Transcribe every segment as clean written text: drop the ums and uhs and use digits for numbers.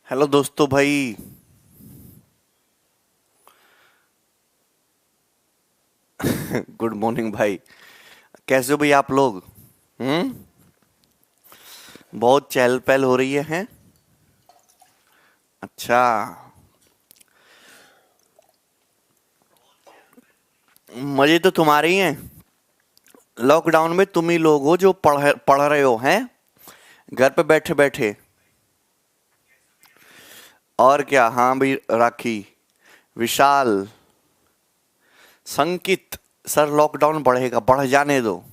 Hello दोस्तों भाई। Good morning भाई। कैसे हो भाई आप लोग? हम्म। बहुत चहल पहल हो रही है हैं? अच्छा। मजे तो तुम्हारे ही हैं। लॉकडाउन में तुम ही लोग हो जो पढ़ रहे हो हैं, घर पे बैठे बैठे। और क्या? हाँ भाई, राखी, विशाल, संकित। सर लॉकडाउन बढ़ेगा, बढ़ जाने दो।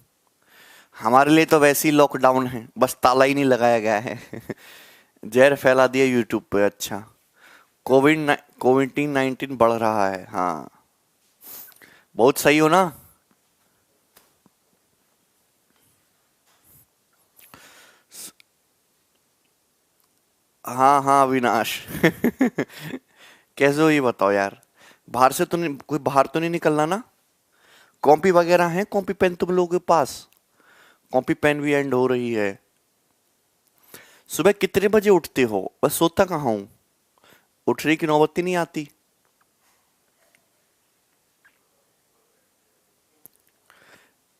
हमारे लिए तो वैसे ही लॉकडाउन है, बस ताला ही नहीं लगाया गया है। जहर फैला दिया यूट्यूब पे। अच्छा। कोविड 19 बढ़ रहा है, हाँ। बहुत सही हो ना? हाँ हाँ अविनाश। कैसे हो ये बताओ यार। बाहर से तो नहीं, कोई बाहर तो नहीं निकलना ना? कॉपी वगैरह है? कॉपी पेन तुम लोगों के पास? कॉपी पेन भी एंड हो रही है। सुबह कितने बजे उठते हो? बस सोता कहाँ हूँ, उठने की नौबत ही नहीं आती।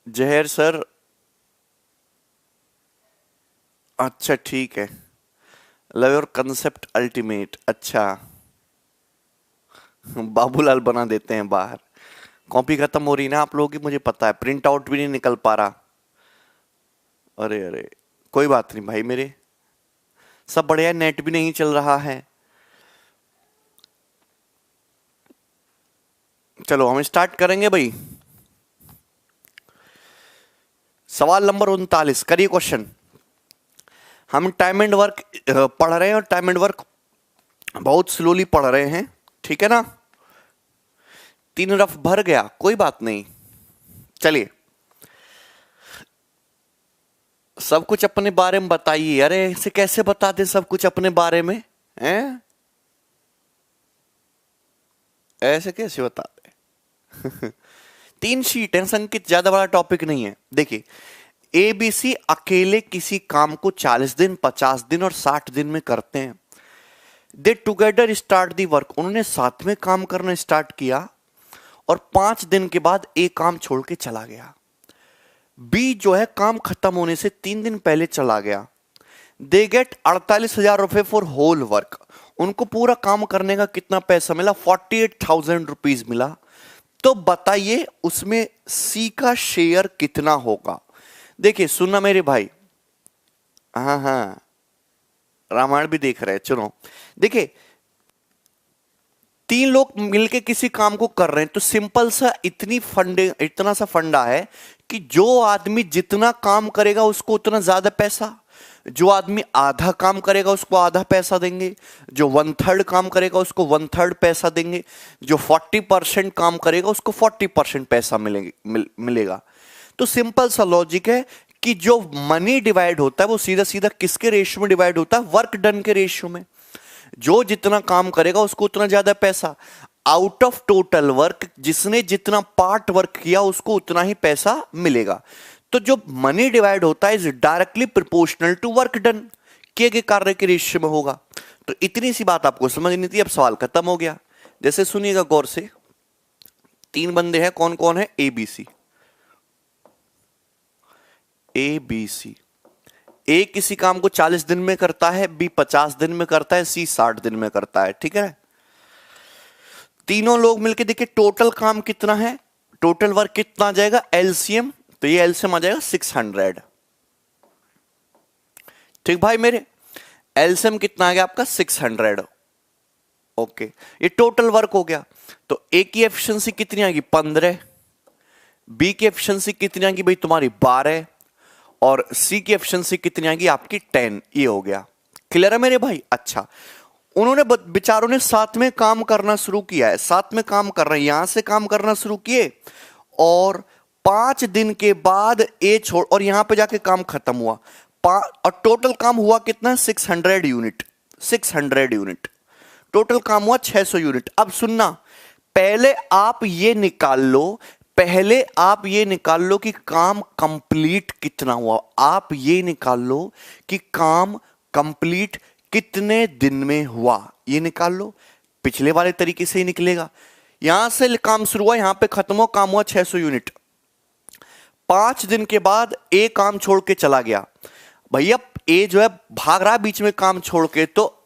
जहर सर। अच्छा ठीक है। Love your concept ultimate. अच्छा। बाबूलाल बना देते हैं बाहर। कॉपी खत्म हो रही ना आप लोगों की, मुझे पता है। प्रिंट आउट भी नहीं निकल पा रहा। अरे अरे। कोई बात नहीं भाई मेरे। सब बढ़िया, नेट भी नहीं चल रहा है। चलो हम स्टार्ट करेंगे भाई। सवाल नंबर 39, करिए क्वेश्चन। हम टाइम एंड वर्क पढ़ रहे हैं, और टाइम एंड वर्क बहुत स्लोली पढ़ रहे हैं। ठीक है ना? 3 रफ भर गया, कोई बात नहीं। चलिए, सब कुछ अपने बारे में बताइए। अरे ऐसे कैसे बता दे सब कुछ अपने बारे में? हैं? ऐसे कैसे बता दे? 3 शीट है संकित, ज्यादा बड़ा टॉपिक नहीं है। देखिए, एबीसी अकेले किसी काम को 40 दिन, 50 दिन और 60 दिन में करते हैं। दे टुगेदर स्टार्ट दी वर्क, उन्होंने साथ में काम करना स्टार्ट किया, और 5 दिन के बाद ए काम छोड़ के चला गया। बी जो है काम खत्म होने से 3 दिन पहले चला गया। दे गेट 48,000 रुपए फॉर होल वर्क, उनको पूरा काम करने का कितना पैसा मिला? 48,000 रुपीज मिला। तो बताइए उसमें सी का शेयर कितना होगा? देखिए सुनना मेरे भाई। हाँ हाँ, रामायण भी देख रहे हैं, चलो। देखिए, 3 लोग मिलके किसी काम को कर रहे हैं, तो सिंपल सा इतना सा फंडा है कि जो आदमी जितना काम करेगा उसको उतना ज्यादा पैसा, जो आदमी आधा काम करेगा उसको आधा पैसा देंगे, जो 1/3 काम करेगा उसको 1/3 पैसा देंगे, जो 40% काम करेगा उसको 40% पैसा मिलेगा। तो सिंपल सा लॉजिक है कि जो मनी डिवाइड होता है वो सीधा सीधा किसके रेशियो में डिवाइड होता है? वर्क डन के रेशियो में। जो जितना काम करेगा उसको उतना ज्यादा पैसा। आउट ऑफ टोटल वर्क, जिसने जितना पार्ट वर्क किया उसको उतना ही पैसा मिलेगा। तो जो मनी डिवाइड होता है is directly proportional to work done, किए गए कार्य के रेशियो में होगा। तो इतनी सी बात आपको समझनी थी, अब सवाल खत्म हो गया। जैसे सुनिएगा गौर से। 3 बंदे हैं, कौन कौन है? ए बी सी। ए बी सी। ए किसी काम को 40 दिन में करता है, बी 50 दिन में करता है, सी 60 दिन में करता है। ठीक है? तीनों लोग मिलकर देखिए टोटल काम कितना है, टोटल वर्क कितना आ जाएगा? एलसीएम, तो ये एलसीएम आ जाएगा 600। ठीक भाई मेरे, एलसीएम कितना आ गया आपका? 600। ओके, ये टोटल वर्क हो गया। तो ए की एफिशिएंसी कितनी आएगी? 15। बी की एफिशिएंसी कितनी आएगी भाई तुम्हारी? 12। और सी की एफिशिएंसी कितनी आएगी आपकी? 10। ये हो गया। क्लियर है मेरे भाई? अच्छा, उन्होंने बेचारों ने साथ में काम करना शुरू किया है, साथ में काम कर रहे हैं, यहां से काम करना शुरू किए, और 5 दिन के बाद ए छोड़, और यहां पे जाके काम खत्म हुआ। और टोटल काम हुआ कितना? 600 यूनिट। 600 यूनिट टोटल काम हुआ, 600 यूनिट। अब सुनना, पहले आप ये निकाल लो, पहले आप ये निकाल लो कि काम कंप्लीट कितना हुआ। आप ये निकाल लो कि काम कंप्लीट कितने दिन में हुआ, ये निकाल लो। पिछले वाले तरीके से ही निकलेगा। यहां से काम शुरू हुआ, यहां पे खत्म हुआ, काम हुआ 600 यूनिट। 5 दिन के बाद ए काम छोड़ के चला गया। भैया ए जो है भाग रहा बीच में काम छोड़ के, तो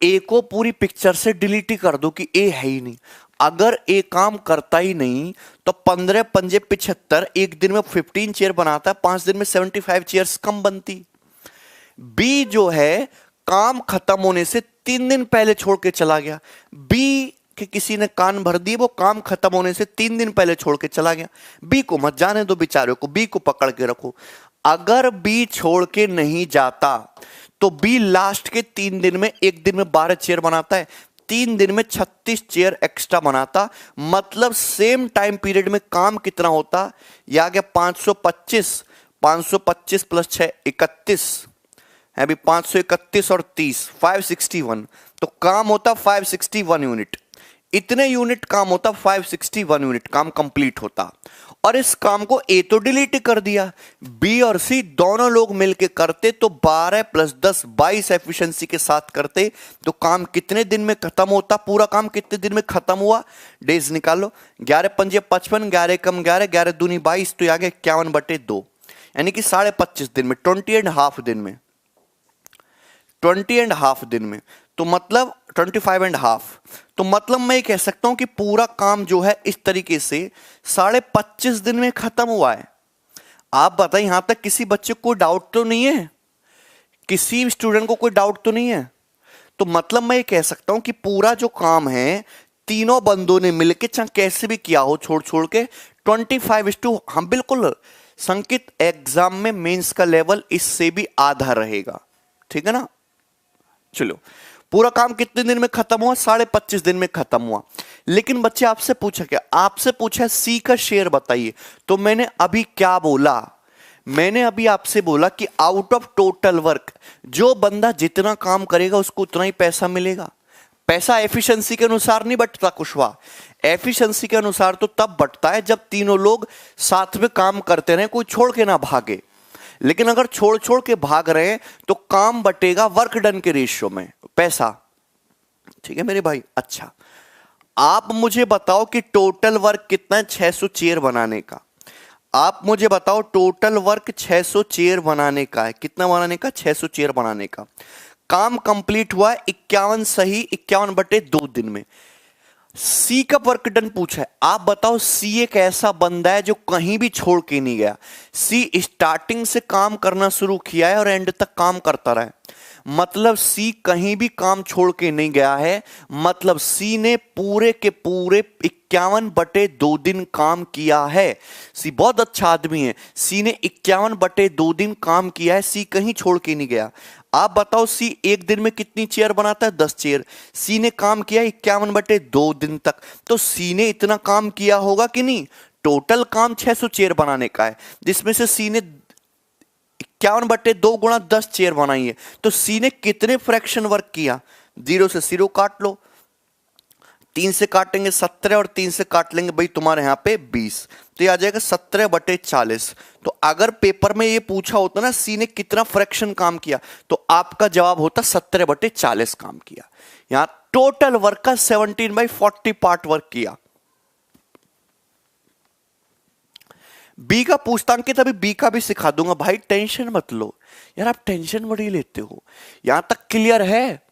ए को पूरी पिक्चर से डिलीट ही कर दो कि ए है ही नहीं। अगर ए काम करता ही नहीं तो 15 पंजे 75, एक दिन में 15 चेयर बनाता है, 5 दिन में 75 चेयर्स कम बनती। बी जो है काम खत्म होने से 3 दिन पहले छोड़ के चला गया। बी कि किसी ने कान भर दिए, वो काम खत्म होने से 3 दिन पहले छोड़ के चला गया। बी को मत जाने दो बेचारे को, बी को पकड़ के रखो। अगर बी छोड़ के नहीं जाता तो बी लास्ट के 3 दिन में, एक दिन में 12 चेयर बनाता है, 3 दिन में 36 चेयर एक्स्ट्रा बनाता। मतलब सेम टाइम पीरियड में काम कितना होता, यह आ गया 525, 525 प्लस 6 31 है भी, 531 और 30 561, तो काम होता 561 यूनिट। इतने यूनिट काम होता, 561 यूनिट काम कंप्लीट होता। और इस काम को ए तो डिलीट कर दिया, बी और सी दोनों लोग मिलके करते तो 12 प्लस 10 22 एफिशिएंसी के साथ करते तो काम कितने दिन में खत्म होता, पूरा काम कितने दिन में खत्म हुआ, डेज निकालो। 11 पंजे 55, 11 कम 11, 11 दूनी 22, तो आ गया 51/2, यानी कि 25.5 दिन में, 20.5 दिन में, 20.5 दिन में, तो मतलब 25.5। तो मतलब मैं ये कह सकता हूं कि पूरा काम जो है इस तरीके से 25.5 दिन में खत्म हुआ है। आप बताइए, यहां तक किसी बच्चे को डाउट तो नहीं है, किसी स्टूडेंट को कोई डाउट तो नहीं है? तो मतलब मैं ये कह सकता हूं कि पूरा जो काम है तीनों बंदों ने मिलकर, चाहे कैसे भी किया हो छोड़ छोड़ के, 25:, हम बिल्कुल संकित एग्जाम में मेंस का लेवल इससे भी आधा रहेगा, ठीक है ना। चलो, पूरा काम कितने दिन में खत्म हुआ, 25.5 दिन में खत्म हुआ। लेकिन बच्चे आपसे पूछा क्या, आपसे पूछा सी का शेयर बताइए। तो मैंने अभी क्या बोला, मैंने अभी आपसे बोला कि आउट ऑफ टोटल वर्क जो बंदा जितना काम करेगा उसको उतना ही पैसा मिलेगा। पैसा एफिशिएंसी के अनुसार नहीं बंटता कुशवा, एफिशिएंसी के अनुसार तो तब बंटता है जब तीनों लोग साथ में काम करते रहे, कोई छोड़ के ना भागे। लेकिन अगर छोड़ छोड़ के भाग रहे हैं तो काम बटेगा वर्क डन के रेशियो में, पैसा, ठीक है मेरे भाई। अच्छा, आप मुझे बताओ कि टोटल वर्क कितना है 600 चेयर बनाने का। आप मुझे बताओ टोटल वर्क 600 चेयर बनाने का है, कितना बनाने का, 600 चेयर बनाने का। काम कंप्लीट हुआ है 51 सही 51/2 दिन में। सी का वर्क डन पूछा है, आप बताओ सी एक ऐसा बंदा है जो कहीं भी छोड़ के नहीं गया। सी स्टार्टिंग से काम करना शुरू किया है और एंड तक काम करता रहा है, मतलब सी कहीं भी काम छोड़ के नहीं गया है। मतलब सी ने पूरे के पूरे 51/2 दिन काम किया है। सी बहुत अच्छा आदमी है, सी ने 51/2 दिन काम किया है, सी कहीं छोड़ के नहीं गया। आप बताओ सी एक दिन में कितनी चेयर बनाता है, 10 चेयर। सी ने काम किया 51/2 दिन तक, तो सी ने इतना काम किया होगा कि नहीं। टोटल काम 600 चेयर बनाने का है, जिसमें से सी ने 51/2 गुणा 10 चेयर बनाई है, तो सी ने कितने फ्रैक्शन वर्क किया। 0 से 0 काट लो, 3 से काटेंगे 17 और 3 से काट लेंगे भाई तुम्हारे यहां पे 20, तो ये आ जाएगा 17/40। तो अगर पेपर में ये पूछा होता ना सी ने कितना फ्रैक्शन काम किया, तो आपका जवाब होता 17/40 काम किया। यहां टोटल वर्क का 17/40 पार्ट वर्क किया। बी का पूछता अंकित, अभी बी का भी सिखा दूंगा भाई, टेंशन मत लो यार, आप टेंशन बड़ी लेते हो। यहां तक क्लियर है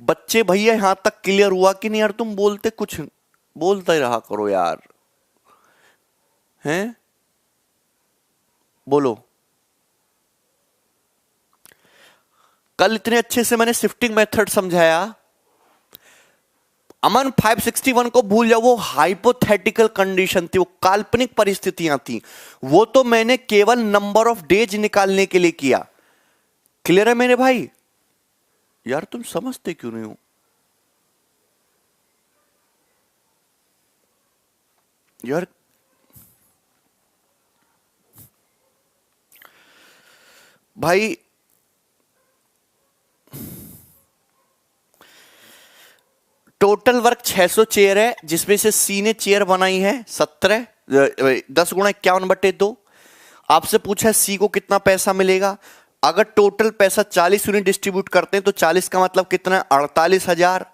बच्चे भैया, यहां तक क्लियर हुआ कि नहीं यार? तुम बोलते कुछ, बोलते ही रहा करो यार, हैं बोलो। कल इतने अच्छे से मैंने शिफ्टिंग मेथड समझाया, अमन 561 को भूल जाओ, वो हाइपोथेटिकल कंडीशन थी, वो काल्पनिक परिस्थितियां थी, वो तो मैंने केवल नंबर ऑफ डेज निकालने के लिए किया। क्लियर है मेरे भाई? यार तुम समझते क्यों नहीं हो? यार भाई टोटल वर्क 600 चेयर है, जिसमें से सी ने चेयर बनाई है 17, 10 गुणा 51/2। आपसे पूछा है सी को कितना पैसा मिलेगा, अगर टोटल पैसा 40 यूनिट डिस्ट्रीब्यूट करते हैं तो 40 का मतलब कितना है 48,000,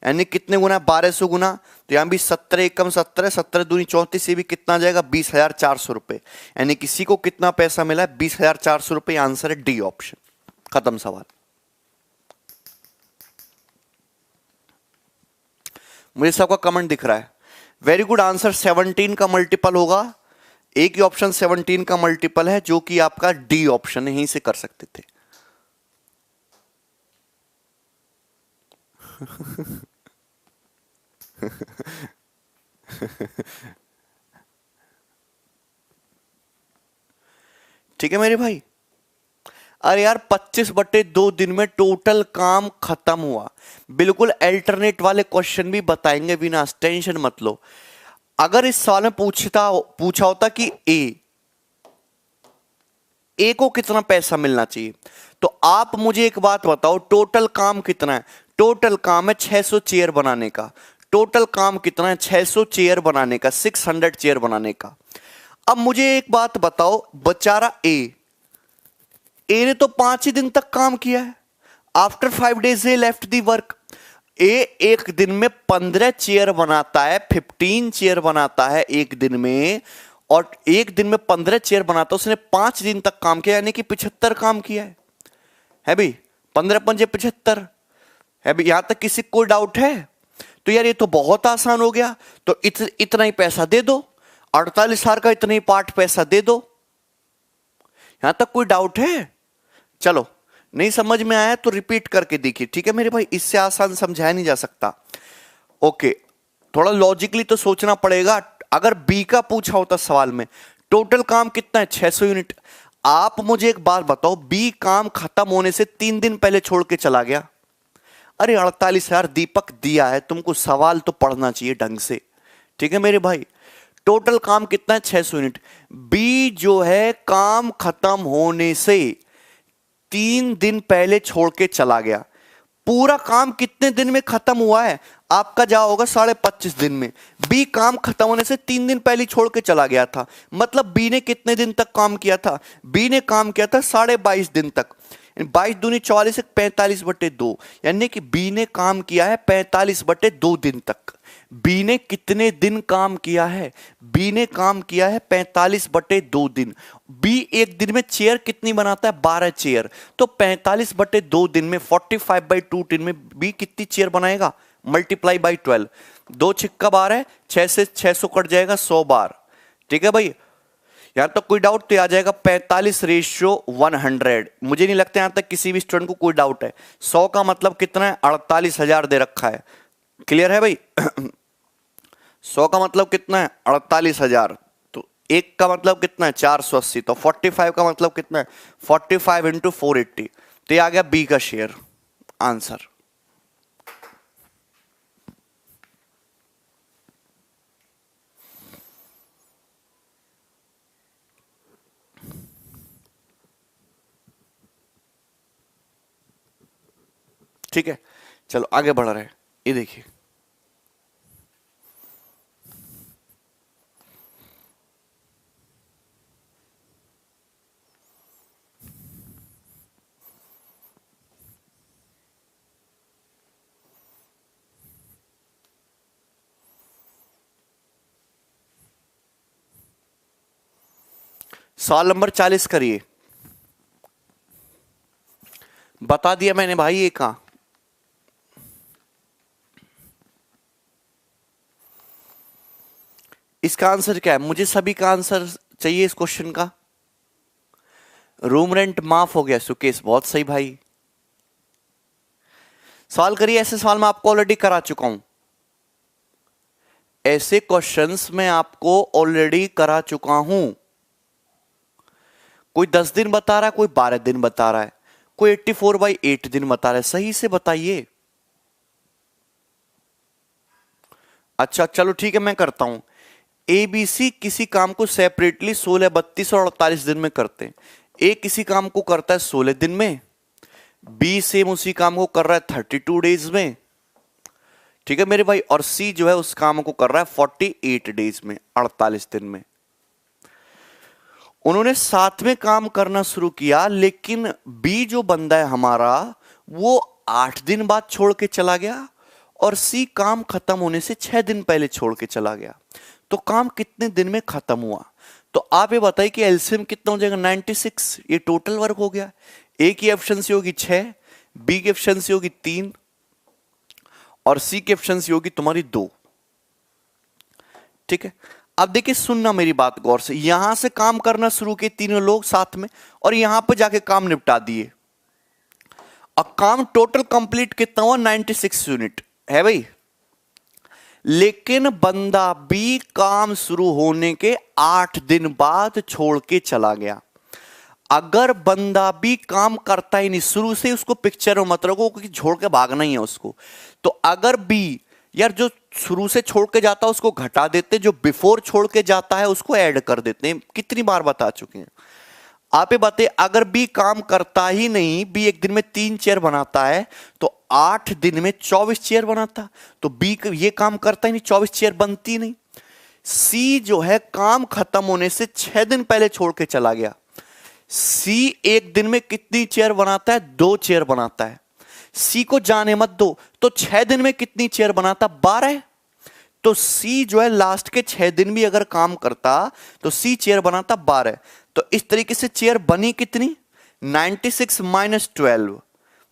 यानी कितने गुना 1200 गुना, तो यहां भी 17 एकम 17, 17 दूनी 34, ये भी कितना आ जाएगा 20,400 रुपए, यानी किसी को कितना पैसा मिला है 20,400 रुपए। आंसर है डी ऑप्शन। खत्म सवाल। मुझे सबका कमेंट दिख रहा है, वेरी गुड। आंसर 17 का मल्टीपल होगा, एक ही ऑप्शन 17 का मल्टीपल है जो कि आपका डी ऑप्शन है, यहीं से कर सकते थे। ठीक है मेरे भाई। अरे यार 25/2 दिन में टोटल काम खत्म हुआ। बिल्कुल अल्टरनेट वाले क्वेश्चन भी बताएंगे विनाश, टेंशन मत लो। अगर इस सवाल में पूछा होता कि ए को कितना पैसा मिलना चाहिए, तो आप मुझे एक बात बताओ, टोटल काम कितना है? टोटल काम है 600 चेयर बनाने का। टोटल काम कितना है? 600 चेयर बनाने का, 600 चेयर बनाने का। अब मुझे एक बात बताओ, बेचारा ए ने तो 5 ही दिन तक काम किया है। After 5 days A left the work. ए एक दिन में 15 चेयर बनाता है, 15 चेयर बनाता है एक दिन में, और एक दिन में 15 चेयर बनाता है। उसने 5 दिन तक काम किया, यानी कि 75 काम किया है भाई। 15 पंजे 75 है भाई। यहां तक किसी को कोई डाउट है? तो यार ये तो बहुत आसान हो गया, तो इतना ही पैसा दे दो, 48,000 का इतना ही पार्ट पैसा दे दो। यहां तक कोई डाउट है? चलो, नहीं समझ में आया तो रिपीट करके देखिए, ठीक है मेरे भाई, इससे आसान समझाया नहीं जा सकता। ओके, थोड़ा लॉजिकली तो सोचना पड़ेगा। अगर बी का पूछा होता सवाल में, टोटल काम कितना है 600 यूनिट, आप मुझे एक बात बताओ, बी काम खत्म होने से 3 दिन पहले छोड़ के चला गया। अरे 48,000 दीपक दिया है तुमको, सवाल तो पढ़ना चाहिए ढंग से, ठीक है मेरे भाई। टोटल काम कितना है 600 यूनिट। बी जो है काम खत्म होने से 3 दिन पहले छोड़ के चला गया। पूरा काम कितने दिन में खत्म हुआ है? आपका जवाब होगा 25.5 दिन में। बी काम खत्म होने से 3 दिन पहले छोड़ के चला गया था, मतलब बी ने कितने दिन तक काम किया था? बी ने काम किया था 22.5 दिन तक। 22 दूनी 44, 45/2, यानी कि बी ने काम किया है 45/2 दिन तक। बी ने कितने दिन काम किया है? बी ने काम किया है 45/2 दिन। बी एक दिन में चेयर कितनी बनाता है? 12 चेयर। तो 45/2 दिन में 45/2 दिन में बी कितनी चेयर बनाएगा? Multiply by 12। 2 छिक्का 12 है, 6 से 600 कट जाएगा 100 बार। ठीक है भाई, यहां तक कोई डाउट तो आ जाएगा 45:100। मुझे नहीं लगता यहां तक किसी भी स्टूडेंट को कोई डाउट है। 100 का मतलब कितना है? 48,000 दे रखा है। क्लियर है भाई? 100 का मतलब कितना है? 48,000। तो 1 का मतलब कितना है? 480। तो 45 का मतलब कितना है? 45 × 480। तो ये आ गया बी का शेयर आंसर। ठीक है, चलो आगे बढ़ रहे हैं। ये देखिए, सवाल नंबर 40 करिए। बता दिया मैंने भाई, ये कहां। इसका आंसर क्या है? मुझे सभी का आंसर चाहिए इस क्वेश्चन का। रूम रेंट माफ हो गया सुकेश, बहुत सही भाई। सवाल करिए। ऐसे सवाल मैं आपको ऑलरेडी करा चुका हूं। ऐसे क्वेश्चंस मैं आपको ऑलरेडी करा चुका हूं। कोई 10 दिन बता रहा है, कोई 12 दिन बता रहा है, कोई 84/8 दिन बता रहा है। सही से बताइए। अच्छा चलो ठीक है, मैं करता हूं। एबीसी किसी काम को सेपरेटली 16, 32 और 48 दिन में करते हैं। ए किसी काम को करता है 16 दिन में, बी सेम उसी काम को कर रहा है 32 डेज में, ठीक है मेरे भाई, और सी जो है उस काम को कर रहा है 48 डेज में, 48 दिन में। उन्होंने साथ में काम करना शुरू किया, लेकिन बी जो बंदा है हमारा वो 8 दिन बाद छोड़ के चला गया और सी काम खत्म होने से 6 दिन पहले छोड़ के चला गया। तो काम कितने दिन में खत्म हुआ? तो आप ये बताइए कि एलसीएम कितना हो जाएगा? 96। ये टोटल वर्क हो गया। ए की एफिशिएंसी होगी 6, बी की एफिशिएंसी होगी 3 और सी की एफिशिएंसी होगी तुम्हारी 2। ठीक है, अब देखिए सुनना मेरी बात गौर से। यहां से काम करना शुरू किए तीनों लोग साथ में और यहां पर जाके काम निपटा दिए। अब काम टोटल कंप्लीट कितना हुआ? 96 यूनिट है भाई। लेकिन बंदा बी काम शुरू होने के 8 दिन बाद छोड़ के चला गया। अगर बंदा भी काम करता ही नहीं, शुरू से उसको पिक्चर में मत रखो क्योंकि छोड़ के भागना ही है उसको। तो अगर बी यार जो शुरू से छोड़ के जाता है उसको घटा देते, जो बिफोर छोड़ के जाता है उसको ऐड कर देते हैं। कितनी बार बता चुके हैं आप ये बातें। अगर बी काम करता ही नहीं, बी एक दिन में 3 चेयर बनाता है तो 8 दिन में 24 चेयर बनाता। तो बी ये काम करता ही नहीं, 24 चेयर बनती नहीं। सी जो है काम खत्म होने से 6 दिन पहले छोड़ के चला गया। सी एक दिन में कितनी चेयर बनाता है? 2 चेयर बनाता है। सी को जाने मत दो, तो 6 दिन में कितनी चेयर बनाता? 12। तो सी जो है लास्ट के 6 दिन भी अगर काम करता तो सी चेयर बनाता 12। तो इस तरीके से चेयर बनी कितनी? 96 माइनस 12,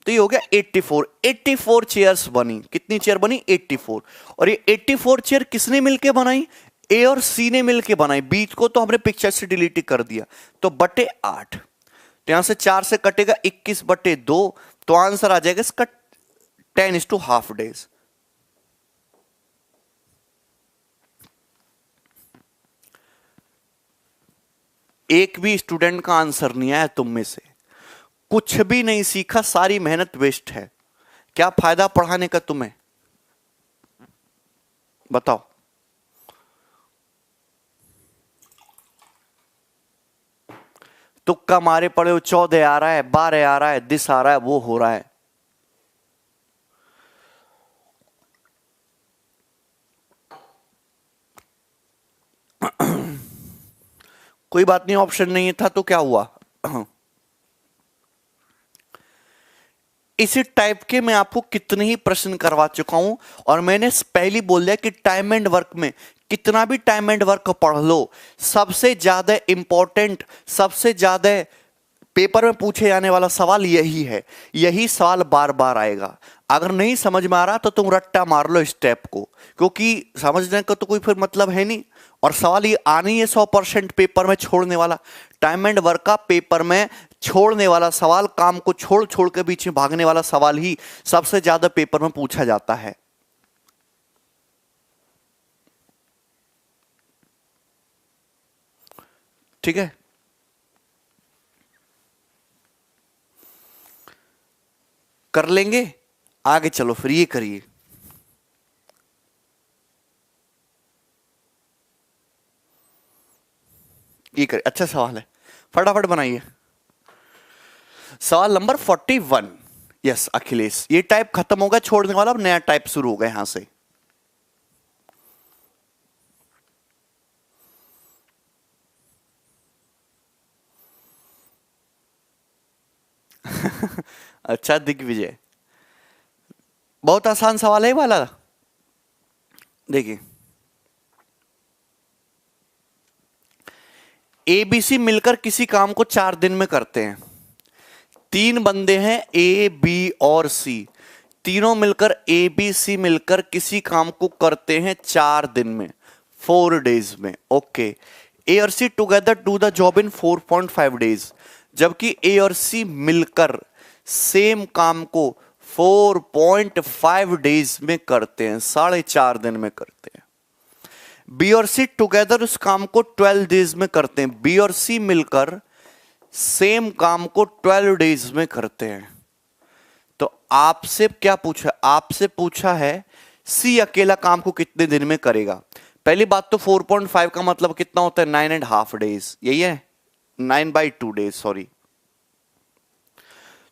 तो ये हो गया 84। 84 चेयर्स बनी। कितनी चेयर बनी? 84। और ये 84 चेयर किसने मिलके बनाई? ए और सी ने मिलके बनाई। बीच को तो हमने पिक्चर से डिलीट कर दिया। तो बटे 8, तो यहां से 4 से कटेगा 21 बटे 2, तो आंसर आ जाएगा इसका 10:½ डेज। एक भी स्टूडेंट का आंसर नहीं आया तुम में से। कुछ भी नहीं सीखा, सारी मेहनत वेस्ट है। क्या फायदा पढ़ाने का तुम्हें? बताओ। तुक्का मारे पड़े हो, 14 आ रहा है, 12 आ रहा है, दिस आ रहा है, वो हो रहा है। कोई बात नहीं, ऑप्शन नहीं था तो क्या हुआ? इसी टाइप के मैं आपको कितने ही प्रश्न करवा चुका हूं और मैंने पहले बोल दिया कि टाइम एंड वर्क में कितना भी टाइम एंड वर्क पढ़ लो, सबसे ज्यादा इंपॉर्टेंट, सबसे ज्यादा पेपर में पूछे जाने वाला सवाल यही है। यही सवाल बार बार आएगा। अगर नहीं समझ में आ रहा तो तुम रट्टा मार लो स्टेप को, क्योंकि समझने का तो कोई फिर मतलब है नहीं। और सवाल ये आना ही है 100% पेपर में छोड़ने वाला। टाइम एंड वर्क का पेपर में छोड़ने वाला सवाल, काम को छोड़ छोड़ के पीछे भागने वाला सवाल ही सबसे ज्यादा पेपर में पूछा जाता है। ठीक है, कर लेंगे। आगे चलो फिर ये करिए। ये करिए, अच्छा सवाल है, फटाफट बनाइए। सवाल नंबर 41। यस अखिलेश, ये टाइप खत्म होगा छोड़ने वाला, अब नया टाइप शुरू होगा यहां से। अच्छा दिग्विजय, बहुत आसान सवाल है ये वाला। देखिए, एबीसी मिलकर किसी काम को 4 दिन में करते हैं। 3 बंदे हैं, ए बी और सी। तीनों मिलकर ए बी सी मिलकर किसी काम को करते हैं 4 दिन में, 4 डेज में। ओके, ए और C together do the job in 4.5 days. जबकि ए और सी मिलकर सेम काम को 4.5 डेज में करते हैं, 4.5 दिन में करते हैं। बी और सी टुगेदर उस काम को 12 डेज में करते हैं। बी और सी मिलकर सेम काम को 12 डेज में करते हैं। तो आपसे क्या पूछा? आपसे पूछा है सी अकेला काम को कितने दिन में करेगा। पहली बात तो 4.5 का मतलब कितना होता है? 9.5 डेज, यही है, 9/2 डेज, सॉरी।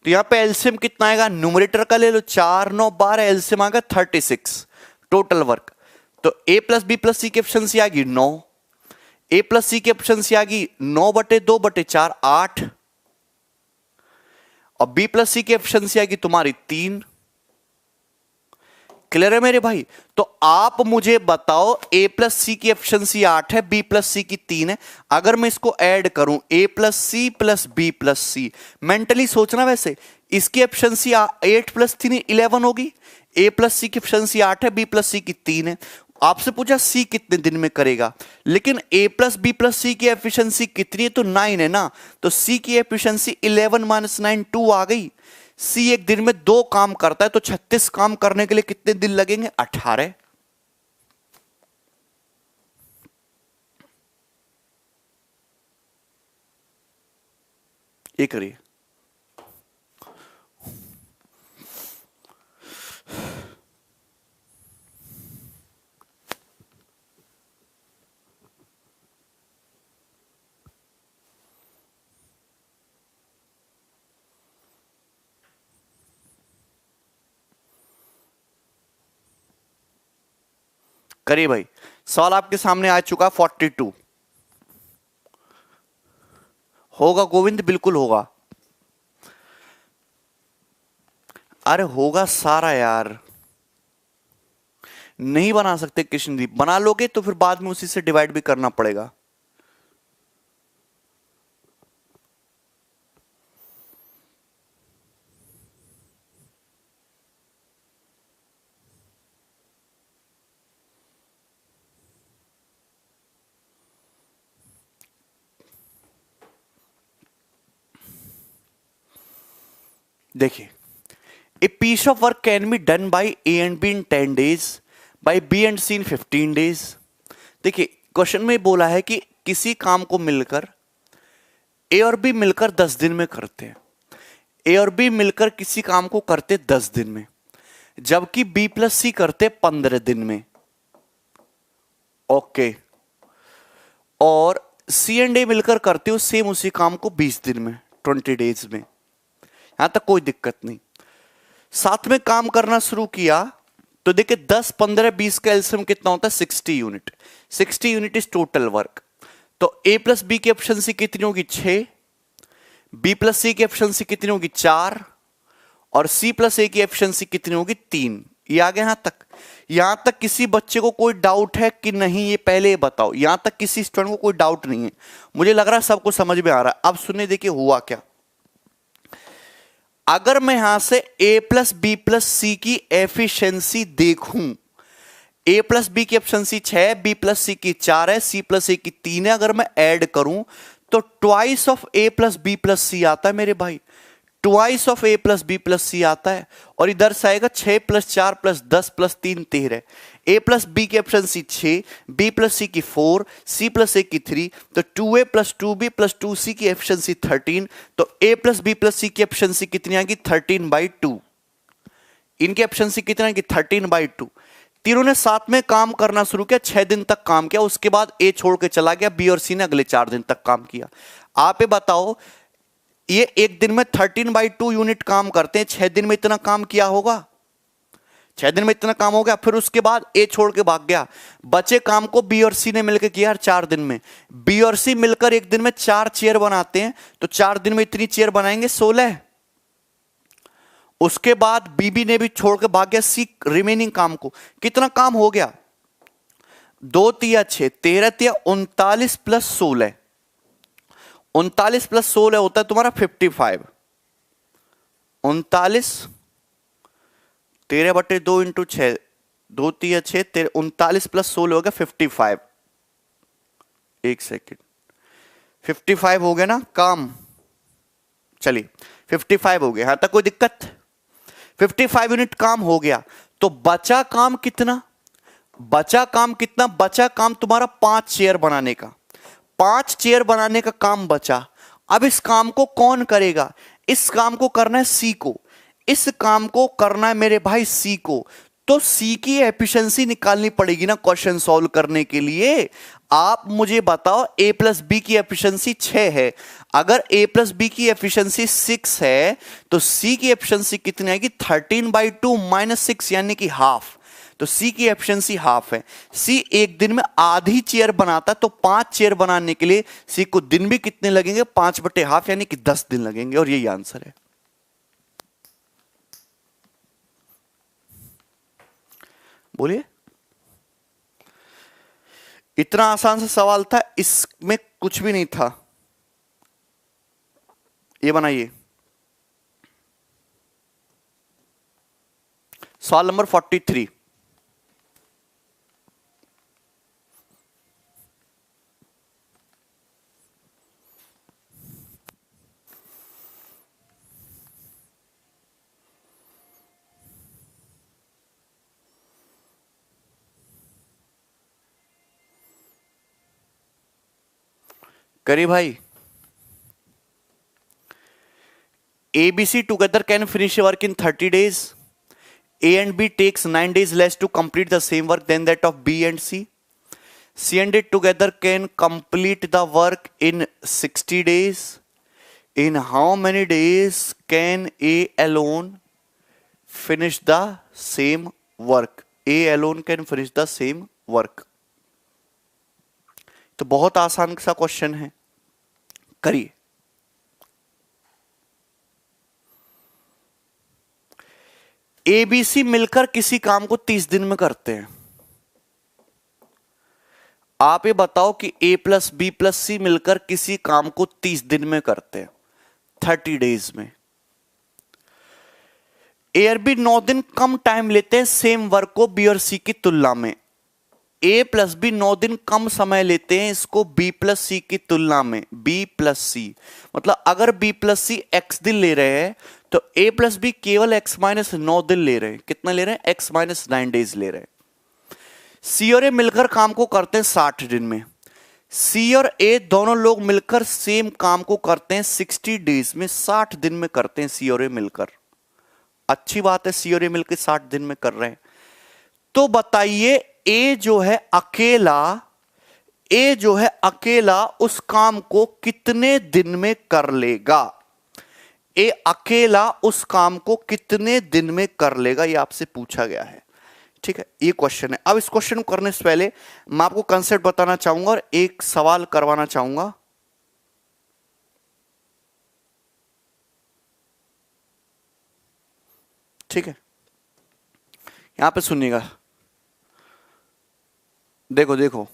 तो यहां पे एलसीएम कितना आएगा? न्यूमरेटर का ले लो, 4 9 12, एलसीएम आएगा 36 टोटल वर्क। तो ए प्लस बी प्लस सी की एफिशिएंसी आएगी 9। ए प्लस सी की एफिशिएंसी आ गई 9/2/4 8, और बी प्लस सी की एफिशिएंसी आ गई तुम्हारी 3। क्लियर है मेरे भाई? तो आप मुझे बताओ ए प्लस सी की एफिशिएंसी 8 है, बी प्लस सी की 3 है। अगर मैं इसको ऐड करूं A plus C plus B plus C, mentally सोचना, वैसे इसकी एफिशिएंसी 8 प्लस 3 11 होगी। ए प्लस सी की एफिशिएंसी 8 है, बी प्लस सी की 3 है। आपसे पूछा सी कितने दिन में करेगा, लेकिन ए प्लस बी प्लस सी की एफिशिएंसी कितनी है, तो 9 है ना, तो सी की एफिशिएंसी 11 - 9 2 आ गई। सी एक दिन में 2 काम करता है, तो 36 काम करने के लिए कितने दिन लगेंगे, 18। ये करिए। करिए भाई, सवाल आपके सामने आ चुका 42। होगा गोविंद, बिल्कुल होगा। अरे होगा सारा यार, नहीं बना सकते कृष्णदीप, बना लोगे तो फिर बाद में उसी से डिवाइड भी करना पड़ेगा। देखिए, a piece of work can be done by A and B in 10 days, by B and C in 15 days। देखिए, क्वेश्चन में बोला है कि किसी काम को मिलकर ए और बी मिलकर 10 दिन में करते हैं। ए और बी मिलकर किसी काम को करते 10 दिन में, जबकि बी प्लस सी करते 15 दिन में। ओके, और सी एंड ए मिलकर करते हो सेम उसी काम को 20 दिन में, 20 days में। यहां तक कोई दिक्कत नहीं। साथ में काम करना शुरू किया तो देखिए 10 15 20 का एलसीएम कितना होता है, 60 unit. 60 unit is total work. तो ए प्लस बी की एफिशिएंसी कितनी होगी, 6। बी प्लस सी की एफिशिएंसी कितनी होगी, 4। और सी प्लस ए की एफिशिएंसी कितनी होगी, 3। ये आ गया यहां तक। यहां तक किसी बच्चे को कोई डाउट है कि नहीं, ये पहले बताओ। यहां तक किसी स्टूडेंट को कोई डाउट नहीं है, मुझे लग रहा है सबको समझ में आ रहा है। अब सुनिए, देखिए हुआ क्या। अगर मैं यहां से a plus B plus C की एफिशिएंसी देखूं, a प्लस बी की एफिशिएंसी 6, बी प्लस सी की 4 है, सी प्लस ए की 3 है। अगर मैं ऐड करूं तो twice of a plus B plus C आता है मेरे भाई, twice of a plus B plus C आता है। और इधर से आएगा 6 + 4 + 10 + 3 13। a प्लस बी की एफिशिएंसी 6, बी प्लस सी की 4, सी प्लस ए की 3, तो 2a + 2b + 2c की एफिशिएंसी 13। तो a plus B plus C की एफिशिएंसी कितनी आएगी, 13/2। इनकी एफिशिएंसी कितनी आएगी, 13/2। तीनों ने साथ में काम करना शुरू किया, 6 दिन तक काम किया। उसके बाद ए छोड़ के चला गया, बी और सी ने अगले 4 दिन तक काम किया। आप ये बताओ, ये एक दिन में 13/2 यूनिट काम करते हैं, 6 दिन में इतना काम किया होगा, 6 दिन में इतना काम हो गया। फिर उसके बाद ए छोड़ के भाग गया, बचे काम को बी और सी ने मिलकर किया 4 दिन में। बी और सी मिलकर एक दिन में 4 चेयर बनाते हैं, तो 4 दिन में इतनी चेयर बनाएंगे, 16। उसके बाद बीबी ने भी छोड़ के भाग गया सी रिमेनिंग काम को। कितना काम हो गया, 2 × 6 13 × 39 + 16, 39 + 16 होता है तुम्हारा 55। 39 13/2 × 6, 2 × 6 39 + 16 हो गया 55। एक सेकेंड, 55 हो गया ना काम। चलिए 55 हो गया, यहां तक कोई दिक्कत। 55 यूनिट काम हो गया, तो बचा काम कितना, बचा काम कितना, बचा काम तुम्हारा 5 चेयर बनाने का। 5 चेयर बनाने का काम बचा। अब इस काम को कौन करेगा, इस काम को करना है सी को, इस काम को करना है मेरे भाई सी को। तो सी की एफिशिएंसी निकालनी पड़ेगी ना क्वेश्चन सॉल्व करने के लिए। आप मुझे बताओ, a प्लस बी की एफिशिएंसी 6 है, अगर a प्लस बी की एफिशिएंसी 6 है तो c की एफिशिएंसी कितनी आएगी, 13/2 - 6 यानी कि हाफ। तो सी की एफिशिएंसी हाफ है। सी एक दिन में आधी चेयर बनाता, तो 5 चेयर बनाने के लिए सी को दिन भी कितने लगेंगे? 5/2 यानी कि 10 दिन लगेंगे, और यही आंसर है। बोलिए, इतना आसान सा सवाल था, इसमें कुछ भी नहीं था। ये बनाइए सवाल नंबर 43। करिए भाई। ABC together can finish work in 30 days. A and B takes 9 days less to complete the same work than that of B and C. C and D together can complete the work in 60 days. In how many days can A alone finish the same work? A alone can finish the same work. तो बहुत आसान सा question है, करिए। ABC मिलकर किसी काम को 30 दिन में करते हैं। आप ये बताओ कि A plus B plus C मिलकर किसी काम को 30 दिन में करते हैं, 30 डेज में। A और B 9 दिन कम टाइम लेते हैं सेम वर्क को B और C की तुलना में। A प्लस B 9 दिन कम समय लेते हैं इसको B प्लस C की तुलना में। B प्लस C मतलब अगर B प्लस C x दिन ले रहे हैं तो A प्लस B केवल x माइनस 9 दिन ले रहे हैं। कितना ले रहे हैं? x माइनस 9 डेज ले रहे हैं। C और A मिलकर काम को करते हैं 60 दिन में। C और A दोनों लोग मिलकर सेम काम को करते हैं 60 डेज में, 60 दिन में करते हैं C और A मिलकर। अच्छी बात है, C और A मिलकर 60 दिन में कर रहे हैं। तो बताइए A जो है अकेला उस काम को कितने दिन में कर लेगा? A अकेला उस काम को कितने दिन में कर लेगा, ये आपसे पूछा गया है। ठीक है, ये क्वेश्चन है। अब इस क्वेश्चन को करने से पहले मैं आपको कंसेप्ट बताना चाहूंगा और एक सवाल करवाना चाहूंगा। ठीक है, यहां पे सुनिएगा। देखो देखो,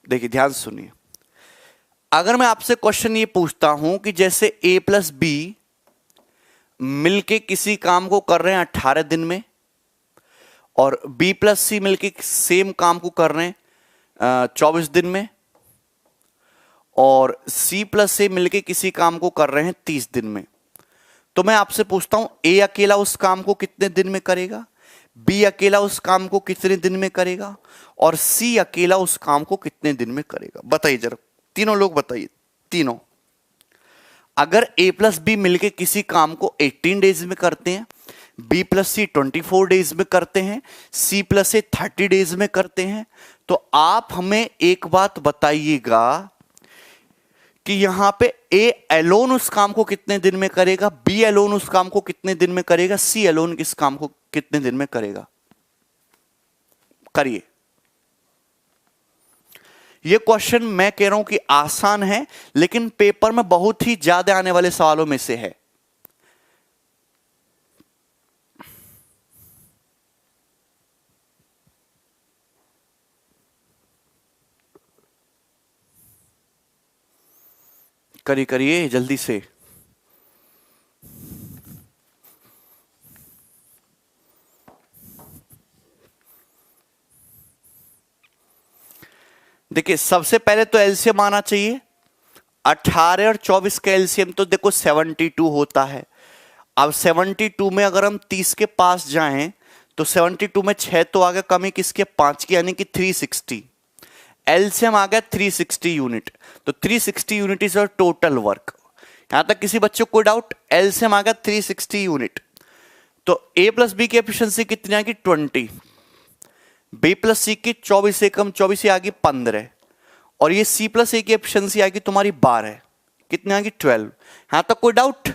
देखिए ध्यान से सुनिए। अगर मैं आपसे क्वेश्चन ये पूछता हूं कि जैसे A प्लस B मिलके किसी काम को कर रहे हैं 18 दिन में और B प्लस C मिलके सेम काम को कर रहे हैं 24 दिन में, और C प्लस A मिलके किसी काम को कर रहे हैं 30 दिन में, तो मैं आपसे पूछता हूं A अकेला उस काम को कितने दिन में करेगा, B अकेला उस काम को कितने दिन में करेगा, और C अकेला उस काम को कितने दिन में करेगा? बताइए जरा, तीनों लोग बताइए। तीनों, अगर A प्लस B मिलके किसी काम को 18 डेज में करते हैं, B प्लस C 24 डेज में करते हैं, C प्लस A 30 डेज में करते हैं, तो आप हमें एक बात बताइएगा कि यहां पे A एलोन उस काम को कितने दिन में करेगा, B एलोन उस काम को कितने दिन में करेगा, C एलोन इस काम को कितने दिन में करेगा? करिए। यह क्वेश्चन मैं कह रहा हूं कि आसान है, लेकिन पेपर में बहुत ही ज्यादा आने वाले सवालों में से है। करिए जल्दी से। देखिए, सबसे पहले तो एलसीएम आना चाहिए। 18 और 24 का एलसीएम तो देखो 72 होता है। अब 72 में अगर हम 30 के पास जाएं तो 72 में 6 तो आ गया, कमी किसके? 5 की, यानी कि 360। एलसीएम आ गया 360 यूनिट, तो 360 यूनिट इज टोटल वर्क। यहां तक किसी बच्चे को कोई डाउट? एलसीएम आ गया 360 यूनिट, तो A प्लस बी की एफिशिएंसी कितनी आएगी? 20। B प्लस सी की 24 से कम 24 से आगे 15, और ये C प्लस A की एफिशिएंसी आएगी तुम्हारी 12। कितनी आएगी? 12। यहां तक कोई डाउट?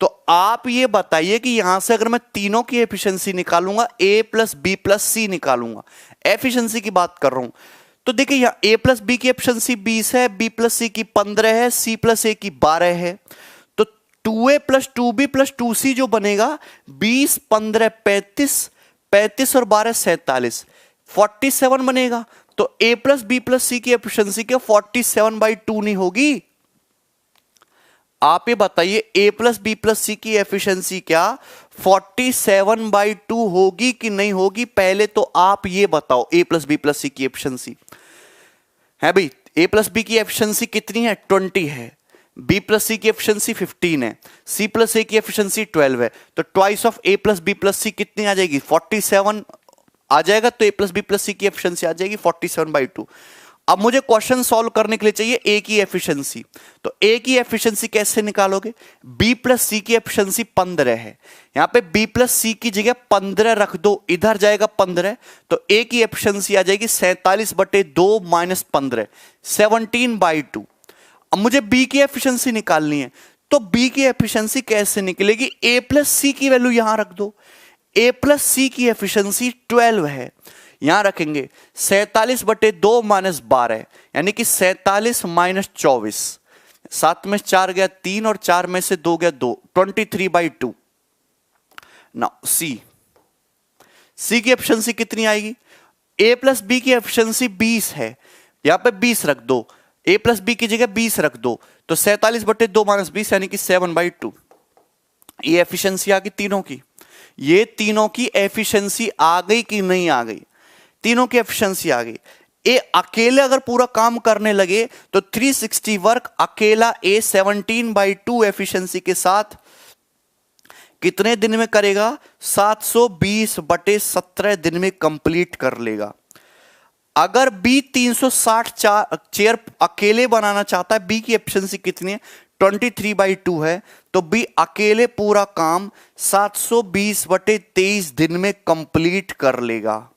तो आप ये बताइए कि यहां से अगर मैं तीनों की एफिशिएंसी निकालूंगा, ए प्लस बी प्लस सी निकालूंगा, एफिशिएंसी की बात कर रहा हूं, तो देखिए यहां ए प्लस बी की एफिशिएंसी 20 है, बी प्लस सी की 15 है, सी प्लस ए की 12 है। तो 2a plus 2b plus 2c जो बनेगा 20, 15, 35, 35 और 12 47, 47 बनेगा। तो a plus B plus C की एफिशिएंसी क्या 47/2 नहीं होगी? आप ये बताइए a plus B plus C की एफिशिएंसी क्या 47/2 होगी कि नहीं होगी? पहले तो आप ये बताओ a plus B plus C की एफिशिएंसी है भाई। a प्लस बी की एफिशिएंसी कितनी है? 20 है। b प्लस सी की एफिशिएंसी 15 है। c प्लस a की एफिशिएंसी 12 है। तो twice of a plus B plus C कितनी आ जाएगी? 47 आ जाएगा। तो a plus B plus C की एफिशिएंसी आ जाएगी 47/2। अब मुझे क्वेश्चन सॉल्व करने के लिए चाहिए a की एफिशिएंसी। तो a की एफिशिएंसी कैसे निकालोगे? b प्लस सी की एफिशिएंसी 15 है, यहां पे b प्लस सी की जगह 15 रख दो, इधर जाएगा 15, तो a की एफिशिएंसी आ जाएगी 47/2 माइनस 15, 17/2। अब मुझे b की एफिशिएंसी निकालनी है, तो b की एफिशिएंसी कैसे निकलेगी? a प्लस सी की वैल्यू यहां रख दो। a प्लस सी की एफिशिएंसी 12 है, यहां रखेंगे 47/2 माइनस 12, यानी कि 47 माइनस 24, 7 में 4 गया 3 और 4 में से 2 गया 2, 23/2। नाउ सी की एफिशिएंसी कितनी आएगी? a प्लस बी की एफिशिएंसी 20 है, यहां पे 20 रख दो, a प्लस बी की जगह 20 रख दो, तो 47/2 माइनस 20 यानी कि 7/2। ये एफिशिएंसी आ गई तीनों की। ये तीनों की एफिशिएंसी आ गई कि नहीं आ गई? तीनों की एफिशिएंसी आ गई। ए अकेले अगर पूरा काम करने लगे तो 360 वर्क अकेला ए 17/2 एफिशिएंसी के साथ कितने दिन में करेगा? 720/17 दिन में कंप्लीट कर लेगा। अगर बी 360 चेयर अकेले बनाना चाहता है, बी की एफिशिएंसी कितनी है? 23/2 है, तो बी अकेले पूरा काम 720/23 दिन में कंप्लीट कर लेगा।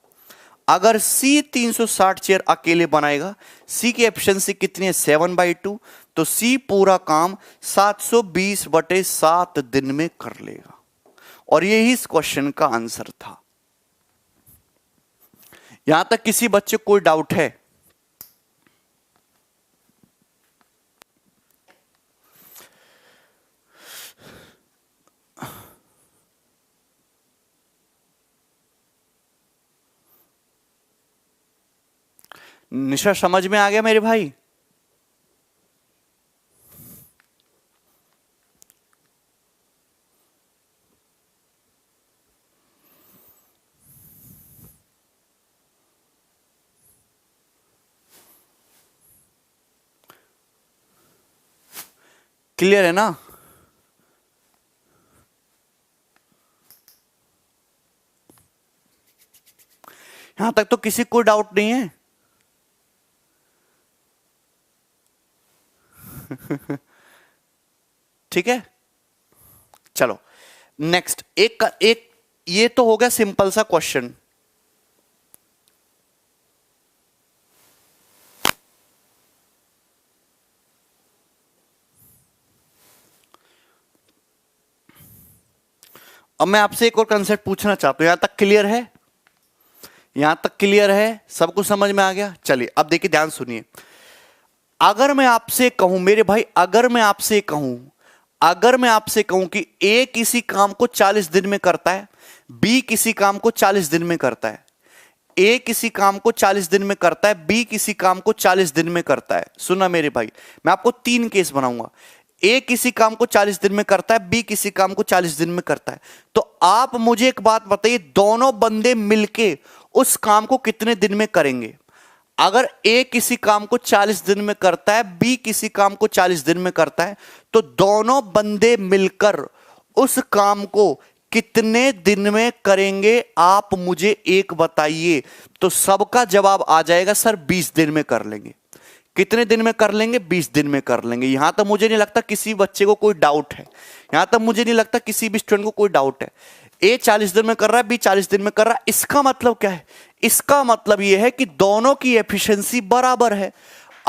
अगर सी 360 चेयर अकेले बनाएगा, सी की एफिशिएंसी कितनी है? 7/2, तो सी पूरा काम 720/7 दिन में कर लेगा। और यही इस क्वेश्चन का आंसर था। यहां तक किसी बच्चे को कोई डाउट है? निशा समझ में आ गया मेरे भाई? क्लियर है ना? यहां तक तो किसी को डाउट नहीं है? ठीक है, चलो नेक्स्ट एक ये तो हो गया सिंपल सा क्वेश्चन। अब मैं आपसे एक और कंसेप्ट पूछना चाहता हूं। यहां तक क्लियर है? यहां तक क्लियर है? सब कुछ समझ में आ गया? चलिए अब देखिए, ध्यान सुनिए। अगर मैं आपसे कहूं मेरे भाई, अगर मैं आपसे कहूं कि ए किसी काम को 40 दिन में करता है, बी किसी काम को 40 दिन में करता है, ए किसी काम को 40 दिन में करता है, बी किसी काम को 40 दिन में करता है। सुना मेरे भाई, मैं आपको 3 केस बनाऊंगा। ए किसी काम को 40 दिन में करता है, बी किसी काम को 40 दिन में करता है। तो आप मुझे एक बात बताइए, दोनों बंदे मिलके उस काम को कितने दिन में करेंगे? अगर ए किसी काम को 40 दिन में करता है, बी किसी काम को 40 दिन में करता है, तो दोनों बंदे मिलकर उस काम को कितने दिन में करेंगे? आप मुझे एक बताइए। तो सबका जवाब आ जाएगा सर 20 दिन में कर लेंगे। कितने दिन में कर लेंगे? 20 दिन में कर लेंगे। यहां तक मुझे नहीं लगता किसी बच्चे को कोई डाउट है। यहां तक मुझे नहीं लगता किसी भी स्टूडेंट को कोई डाउट है। ए 40 दिन में कर रहा है, बी 40 दिन में कर रहा है। इसका मतलब क्या है? इसका मतलब यह है कि दोनों की एफिशिएंसी बराबर है।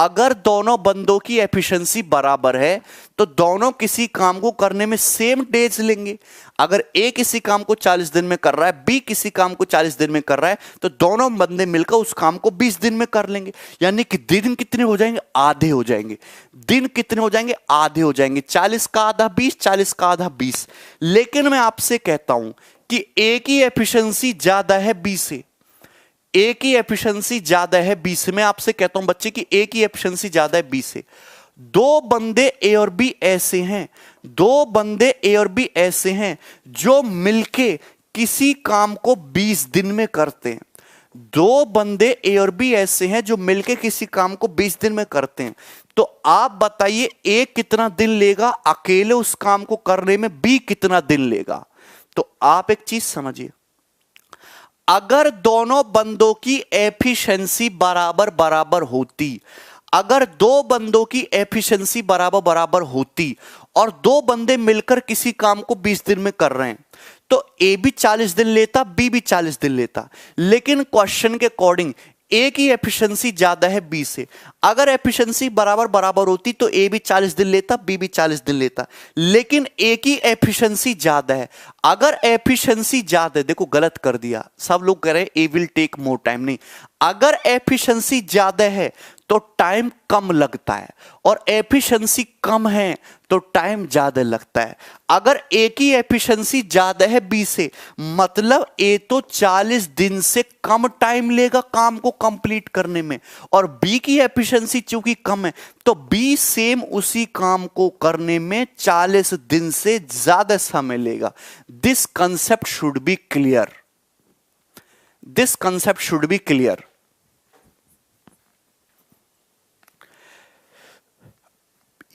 अगर दोनों बंदों की एफिशिएंसी बराबर है तो दोनों किसी काम को करने में सेम डेज लेंगे। अगर ए किसी काम को 40 दिन में कर रहा है, बी किसी काम को 40 दिन में कर रहा है, तो दोनों बंदे मिलकर उस काम को 20 दिन में कर लेंगे। यानी कि दिन कितने हो जाएंगे? आधे हो जाएंगे। दिन कितने हो जाएंगे? आधे हो जाएंगे। 40 का आधा 20, 40 का आधा 20। लेकिन मैं आपसे कहता हूं कि ए की एफिशिएंसी ज्यादा है बी से। ए की एफिशिएंसी ज्यादा है बी से। मैं आपसे कहता हूं बच्चे कि ए की एफिशिएंसी ज्यादा है बी से। दो बंदे ए और बी ऐसे हैं, दो बंदे ए और बी ऐसे हैं जो मिलके किसी काम को 20 दिन में करते हैं। दो बंदे ए और बी ऐसे हैं जो मिलके किसी काम को 20 दिन में करते हैं। तो आप बताइए ए कितना दिन लेगा अकेले उस काम को करने में, बी कितना दिन लेगा? तो आप एक चीज समझिए, अगर दोनों बंदों की एफिशिएंसी बराबर बराबर होती, अगर दो बंदों की एफिशिएंसी बराबर बराबर होती और दो बंदे मिलकर किसी काम को 20 दिन में कर रहे हैं, तो ए भी 40 दिन लेता, बी भी 40 दिन लेता। लेकिन क्वेश्चन के अकॉर्डिंग ए की एफिशिएंसी ज्यादा है बी से। अगर एफिशिएंसी बराबर बराबर होती तो ए भी 40 दिन लेता, बी भी 40 दिन लेता। लेकिन ए की एफिशिएंसी ज्यादा है। अगर एफिशिएंसी ज्यादा है, देखो गलत कर दिया, सब लोग कह रहे हैं ए विल टेक मोर टाइम, नहीं। अगर एफिशिएंसी ज्यादा है तो टाइम कम लगता है, और एफिशिएंसी कम है तो टाइम ज्यादा लगता है। अगर ए की एफिशिएंसी ज्यादा है बी से, मतलब ए तो 40 दिन से कम टाइम लेगा काम को कंप्लीट करने में, और बी की एफिशिएंसी चूंकि कम है तो बी सेम उसी काम को करने में 40 दिन से ज्यादा समय लेगा। This concept should be clear, this concept should be clear.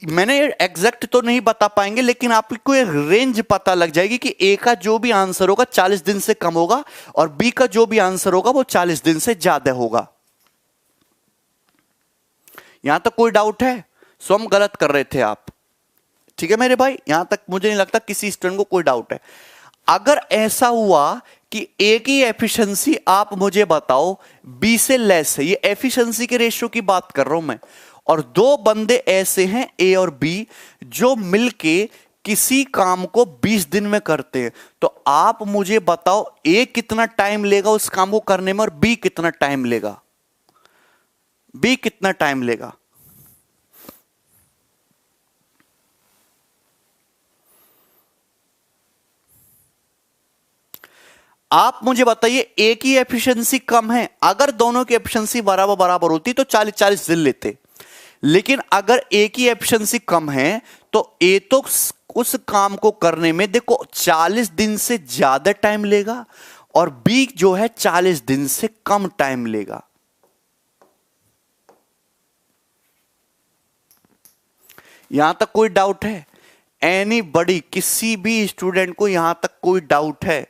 मैंने एग्जैक्ट तो नहीं बता पाएंगे, लेकिन आपको एक रेंज पता लग जाएगी कि ए का जो भी आंसर होगा 40 दिन से कम होगा और बी का जो भी आंसर होगा वो 40 दिन से ज्यादा होगा। यहां तक कोई डाउट है? सो हम गलत कर रहे थे आप, ठीक है मेरे भाई? यहां तक मुझे नहीं लगता किसी स्टूडेंट को कोई डाउट है। अगर ऐसा हुआ कि ए की एफिशिएंसी आप मुझे बताओ बी से लेस है, ये एफिशिएंसी के रेशियो की बात कर रहा हूं मैं, और दो बंदे ऐसे हैं ए और बी जो मिलके किसी काम को 20 दिन में करते हैं, तो आप मुझे बताओ ए कितना टाइम लेगा उस काम को करने में और बी कितना टाइम लेगा? बी कितना टाइम लेगा? आप मुझे बताइए, ए की एफिशिएंसी कम है, अगर दोनों की एफिशिएंसी बराबर बराबर होती तो 40-40 दिन लेते। लेकिन अगर ए की एफिशिएंसी कम है तो ए तो उस काम को करने में देखो 40 दिन से ज्यादा टाइम लेगा, और बी जो है 40 दिन से कम टाइम लेगा। यहां तक कोई डाउट है? एनीबॉडी, किसी भी स्टूडेंट को यहां तक कोई डाउट है?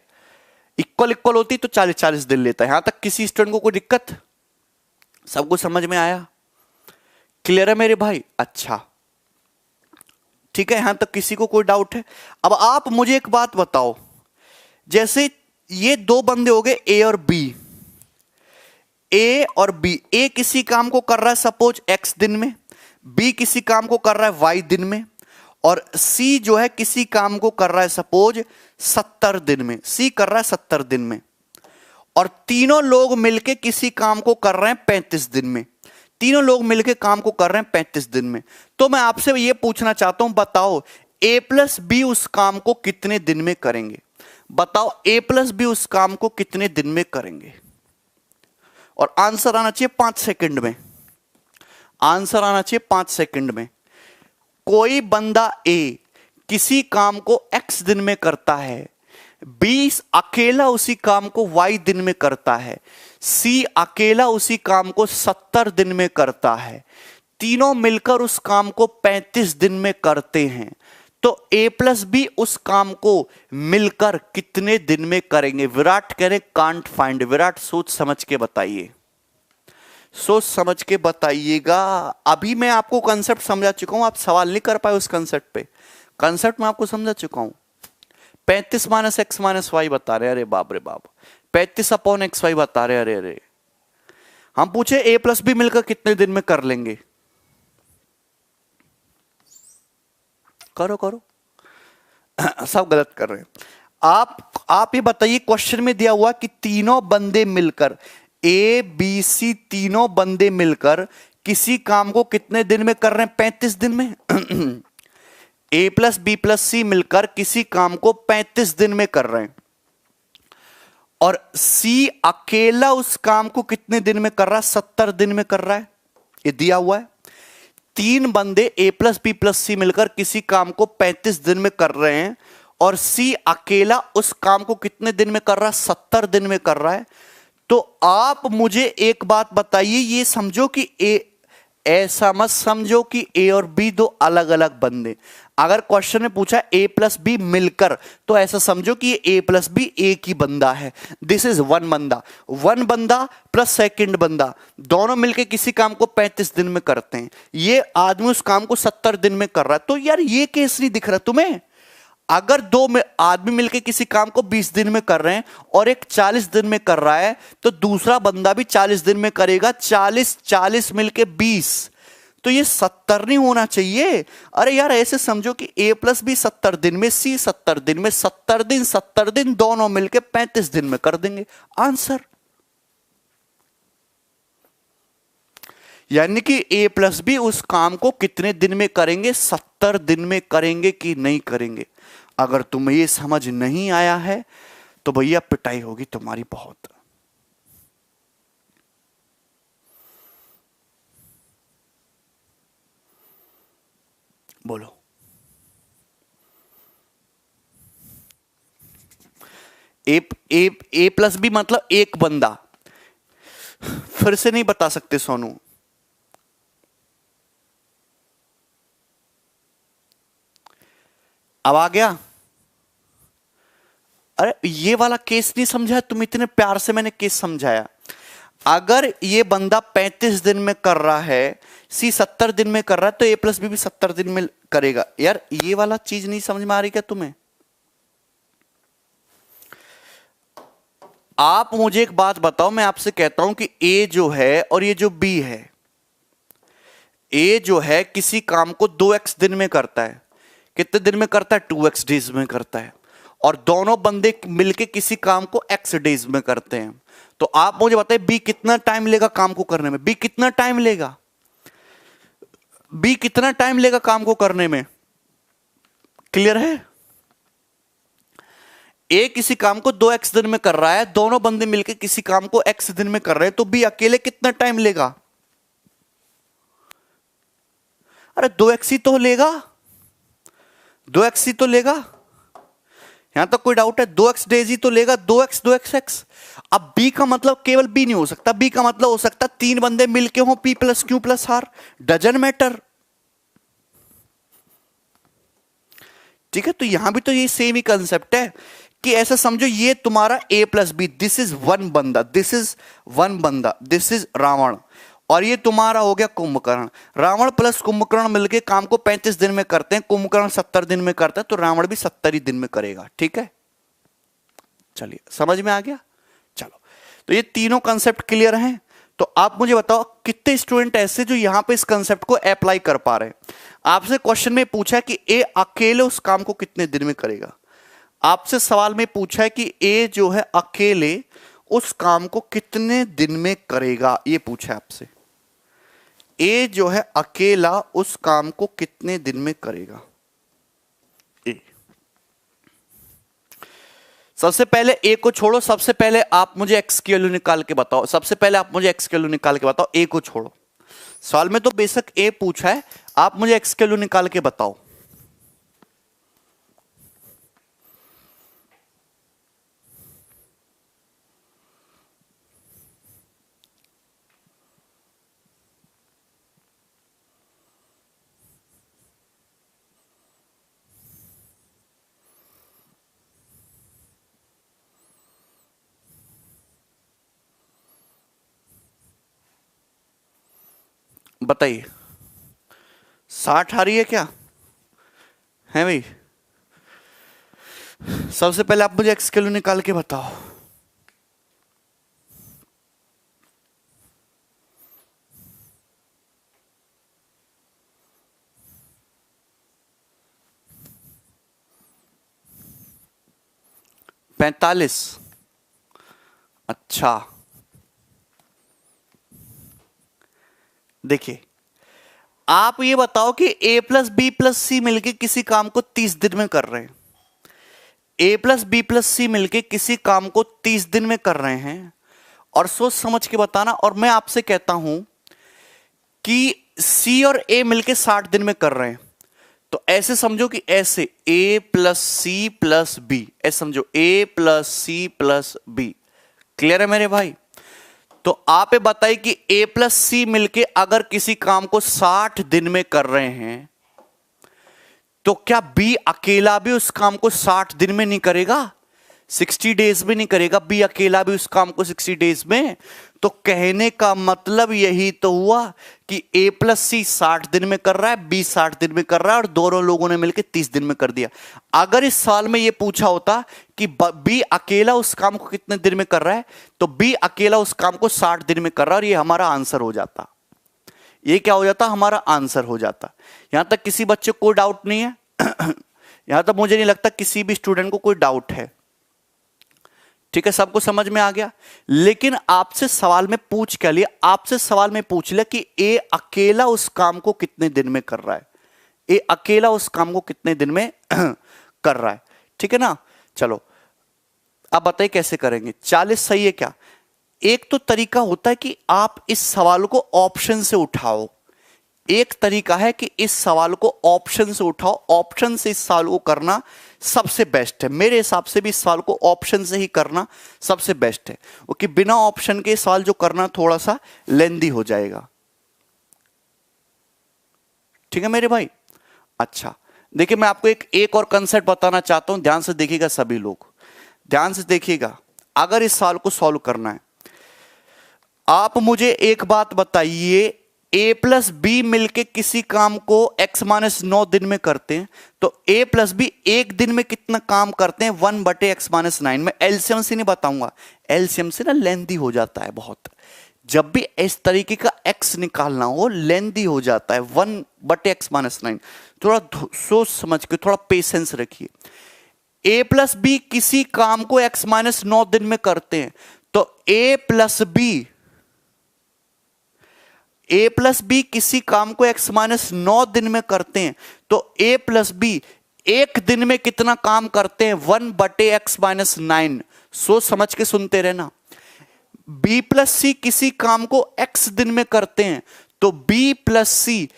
इक्वल इक्वल होती तो 40-40 दिन लेता है। यहां तक किसी स्टूडेंट को कोई दिक्कत? सबको समझ में आया? क्लियर है मेरे भाई? अच्छा ठीक है, यहां तक किसी को कोई डाउट है? अब आप मुझे एक बात बताओ, जैसे ये दो बंदे हो गए ए और बी, ए और बी, ए किसी काम को कर रहा है सपोज x दिन में, बी किसी काम को कर रहा है y दिन में, और सी जो है किसी काम को कर रहा है सपोज 70 दिन में, सी कर रहा है 70 दिन में, और तीनों लोग मिलके किसी काम को कर रहे हैं 35 दिन में। तीनों लोग मिलके काम को कर रहे हैं 35 दिन में। तो मैं आपसे ये पूछना चाहता हूं, बताओ ए प्लस बी उस काम को कितने दिन में करेंगे? बताओ ए प्लस बी उस काम को कितने दिन में करेंगे? और आंसर आना चाहिए 5 सेकंड में। आंसर आना चाहिए 5 सेकंड में। कोई बंदा ए किसी काम को x दिन में करता है, बी अकेला उसी काम को y दिन में करता है, सी अकेला उसी काम को 70 दिन में करता है, तीनों मिलकर उस काम को 35 दिन में करते हैं, तो ए प्लस बी उस काम को मिलकर कितने दिन में करेंगे? विराट कह रहे कांट फाइंड। विराट सोच समझ के बताइए, सोच समझ के बताइएगा। अभी मैं आपको कंसेप्ट समझा चुका हूं, आप सवाल नहीं कर पाए उस कंसेप्ट पे। कंसेप्ट मैं आपको समझा चुका हूं। 35 - x - y बता रहे, अरे बाप रे बाप, 35/xy बता रहे, अरे अरे। हम पूछे ए प्लस बी मिलकर कितने दिन में कर लेंगे? करो करो। सब गलत कर रहे हैं। आप ये बताइए, क्वेश्चन में दिया हुआ कि तीनों बंदे मिलकर, ए बी सी तीनों बंदे मिलकर किसी काम को कितने दिन में कर रहे हैं? 35 दिन में। ए प्लस बी प्लस सी मिलकर किसी काम को 35 दिन में कर रहे हैं, और सी अकेला उस काम को कितने दिन में कर रहा है? 70 दिन में कर रहा है। ये दिया हुआ है। तीन बंदे ए प्लस बी प्लस सी मिलकर किसी काम को 35 दिन में कर रहे हैं, और सी अकेला उस काम को कितने दिन में कर रहा है? 70 दिन में कर रहा है। तो आप मुझे एक बात बताइए, ये समझो कि ऐसा मत समझो कि ए और बी दो अलग अलग बंदे। अगर क्वेश्चन में पूछा ए प्लस बी मिलकर, तो ऐसा समझो कि ए प्लस बी एक ही बंदा है। दिस इज वन बंदा प्लस सेकंड बंदा, दोनों मिलकर किसी काम को 35 दिन में करते हैं। ये आदमी उस काम को 70 दिन में कर रहा है। तो यार ये केस नहीं दिख रहा तुम्हें? अगर दो में आदमी मिलकर किसी काम को 20 दिन में कर रहे हैं और एक 40 दिन में कर रहा है, तो दूसरा बंदा भी 40 दिन में करेगा। 40 मिलके 20, तो ये 70 नहीं होना चाहिए। अरे यार ऐसे समझो कि ए प्लस बी 70 दिन में, सी 70 दिन में, 70 दिन दोनों मिलके 35 दिन में कर देंगे। आंसर यानी कि ए प्लस बी उस काम को कितने दिन में करेंगे? 70 दिन में करेंगे कि नहीं करेंगे? अगर तुम्हें ये समझ नहीं आया है तो भैया पिटाई होगी तुम्हारी बहुत। बोलो। ए प्लस बी मतलब एक बंदा। फिर से नहीं बता सकते सोनू? अब आ गया? अरे ये वाला केस नहीं समझा तुम? इतने प्यार से मैंने केस समझाया। अगर ये बंदा 35 दिन में कर रहा है, सी 70 दिन में कर रहा है, तो ए प्लस बी भी 70 दिन में करेगा। यार ये वाला चीज नहीं समझ में आ रही क्या तुम्हें? आप मुझे एक बात बताओ, मैं आपसे कहता हूं कि ए जो है और ये जो बी है, ए जो है किसी काम को 2x दिन में करता है। कितने दिन में करता है? 2x डेज में करता है। और दोनों बंदे मिलके किसी काम को x डेज में करते हैं। तो आप मुझे बताइए बी कितना टाइम लेगा काम को करने में? बी कितना टाइम लेगा? बी कितना टाइम लेगा काम को करने में? क्लियर है? ए किसी काम को 2x दिन में कर रहा है, दोनों बंदे मिलकर किसी काम को x दिन में कर रहे हैं, तो बी अकेले कितना टाइम लेगा? अरे 2x ही तो लेगा, 2x ही तो लेगा। यहां तक कोई डाउट है? 2x डेज ही तो लेगा, 2x। अब b का मतलब केवल b नहीं हो सकता, b का मतलब हो सकता तीन बंदे मिलके हो, p plus Q plus R, doesn't matter. ठीक है, तो यहां भी तो ये सेम ही कंसेप्ट है कि ऐसा समझो ये तुम्हारा a plus B, this is one बंदा, दिस इज रावण, और ये तुम्हारा हो गया कुंभकर्ण। रावण प्लस कुंभकर्ण मिलके काम को 35 दिन में करते हैं, कुंभकर्ण 70 दिन में करता है, तो रावण भी 70 ही दिन में करेगा। ठीक है, चलिए समझ में आ गया। चलो, तो ये तीनों कंसेप्ट क्लियर हैं। तो आप मुझे बताओ कितने स्टूडेंट ऐसे जो यहां पे इस कंसेप्ट को अप्लाई कर पा रहे हैं? आपसे क्वेश्चन में पूछा है कि ए अकेले उस काम को कितने दिन में करेगा। आपसे सवाल में पूछा है कि ए जो है अकेले उस काम को कितने दिन में करेगा, ये पूछा है आपसे। ए जो है अकेला उस काम को कितने दिन में करेगा? ए। सबसे पहले ए को छोड़ो, सबसे पहले आप मुझे एक्स की वैल्यू निकाल के बताओ। सबसे पहले आप मुझे एक्स की वैल्यू निकाल के बताओ, ए को छोड़ो। सवाल में तो बेशक ए पूछा है, आप मुझे एक्स की वैल्यू निकाल के बताओ। बताइए, 60 आ रही है क्या? है भाई? सबसे पहले आप मुझे एक्स की वैल्यू निकाल के बताओ। 45। अच्छा देखिए, आप ये बताओ कि a plus B plus C मिलके किसी काम को 30 दिन में कर रहे हैं। a plus B plus C मिलके किसी काम को 30 दिन में कर रहे हैं, और सोच समझ के बताना। और मैं आपसे कहता हूं कि c और a मिलके 60 दिन में कर रहे हैं, तो ऐसे समझो कि ऐसे a plus C plus B, ऐसे समझो a plus C plus B. Clear है मेरे भाई? तो आप ये बताइए कि a प्लस सी मिलके अगर किसी काम को 60 दिन में कर रहे हैं, तो क्या b अकेला भी उस काम को 60 दिन में नहीं करेगा? 60 डेज में नहीं करेगा b अकेला भी उस काम को 60 डेज में? तो कहने का मतलब यही तो हुआ कि a प्लस सी 60 दिन में कर रहा है, b 60 दिन में कर रहा है, और दोनों लोगों ने मिलकर 30 दिन में कर दिया। अगर इस सवाल में यह पूछा होता कि b अकेला उस काम को कितने दिन में कर रहा है, तो b अकेला उस काम को 60 दिन में कर रहा है, और ये हमारा आंसर हो जाता। ये क्या हो जाता? हमारा आंसर हो जाता। यहां तक किसी बच्चे को कोई डाउट नहीं है? यहां तक मुझे नहीं लगता किसी भी स्टूडेंट को कोई डाउट है। ठीक है, सबको समझ में आ गया। लेकिन आपसे सवाल में पूछ क्या लिया? आपसे सवाल में पूछ लिया कि ए अकेला उस काम को कितने दिन में कर रहा है। ए अकेला उस काम को कितने दिन में कर रहा है। ठीक है ना? चलो अब बताइए कैसे करेंगे। 40 सही है क्या? एक तो तरीका होता है कि आप इस सवाल को ऑप्शन से उठाओ। एक तरीका है कि इस सवाल को ऑप्शन से उठाओ। ऑप्शन से इस सवाल को करना सबसे बेस्ट है। मेरे हिसाब से भी इस सवाल को ऑप्शन से ही करना सबसे बेस्ट है, क्योंकि बिना ऑप्शन के सवाल जो करना थोड़ा सा लेंदी हो जाएगा। ठीक है मेरे भाई? अच्छा देखिए, मैं आपको एक और कंसेप्ट बताना चाहता हूं, ध्यान से देखिएगा सभी लोग, ध्यान से देखिएगा। अगर इस सवाल को सॉल्व करना है, आप मुझे एक बात बताइए, a प्लस बी मिलके किसी काम को x माइनस 9 दिन में करते हैं, तो a प्लस बी एक दिन में कितना काम करते हैं? 1 बटे x माइनस 9। मैं एलसीएम से नहीं बताऊंगा, एलसीएम से ना लेंदी हो जाता है बहुत। जब भी इस तरीके का x निकालना हो लेंदी हो जाता है। 1 बटे x माइनस 9, थोड़ा सोच समझ के, थोड़ा पेशेंस रखिए। a प्लस बी किसी काम को x माइनस 9 दिन में करते हैं, तो a प्लस बी किसी काम को x माइनस 9 दिन में करते हैं, तो a प्लस बी एक दिन में कितना काम करते हैं? 1 बटे x माइनस 9। सोच समझ के सुनते रहना। b प्लस सी किसी काम को x दिन में करते हैं, तो b प्लस सी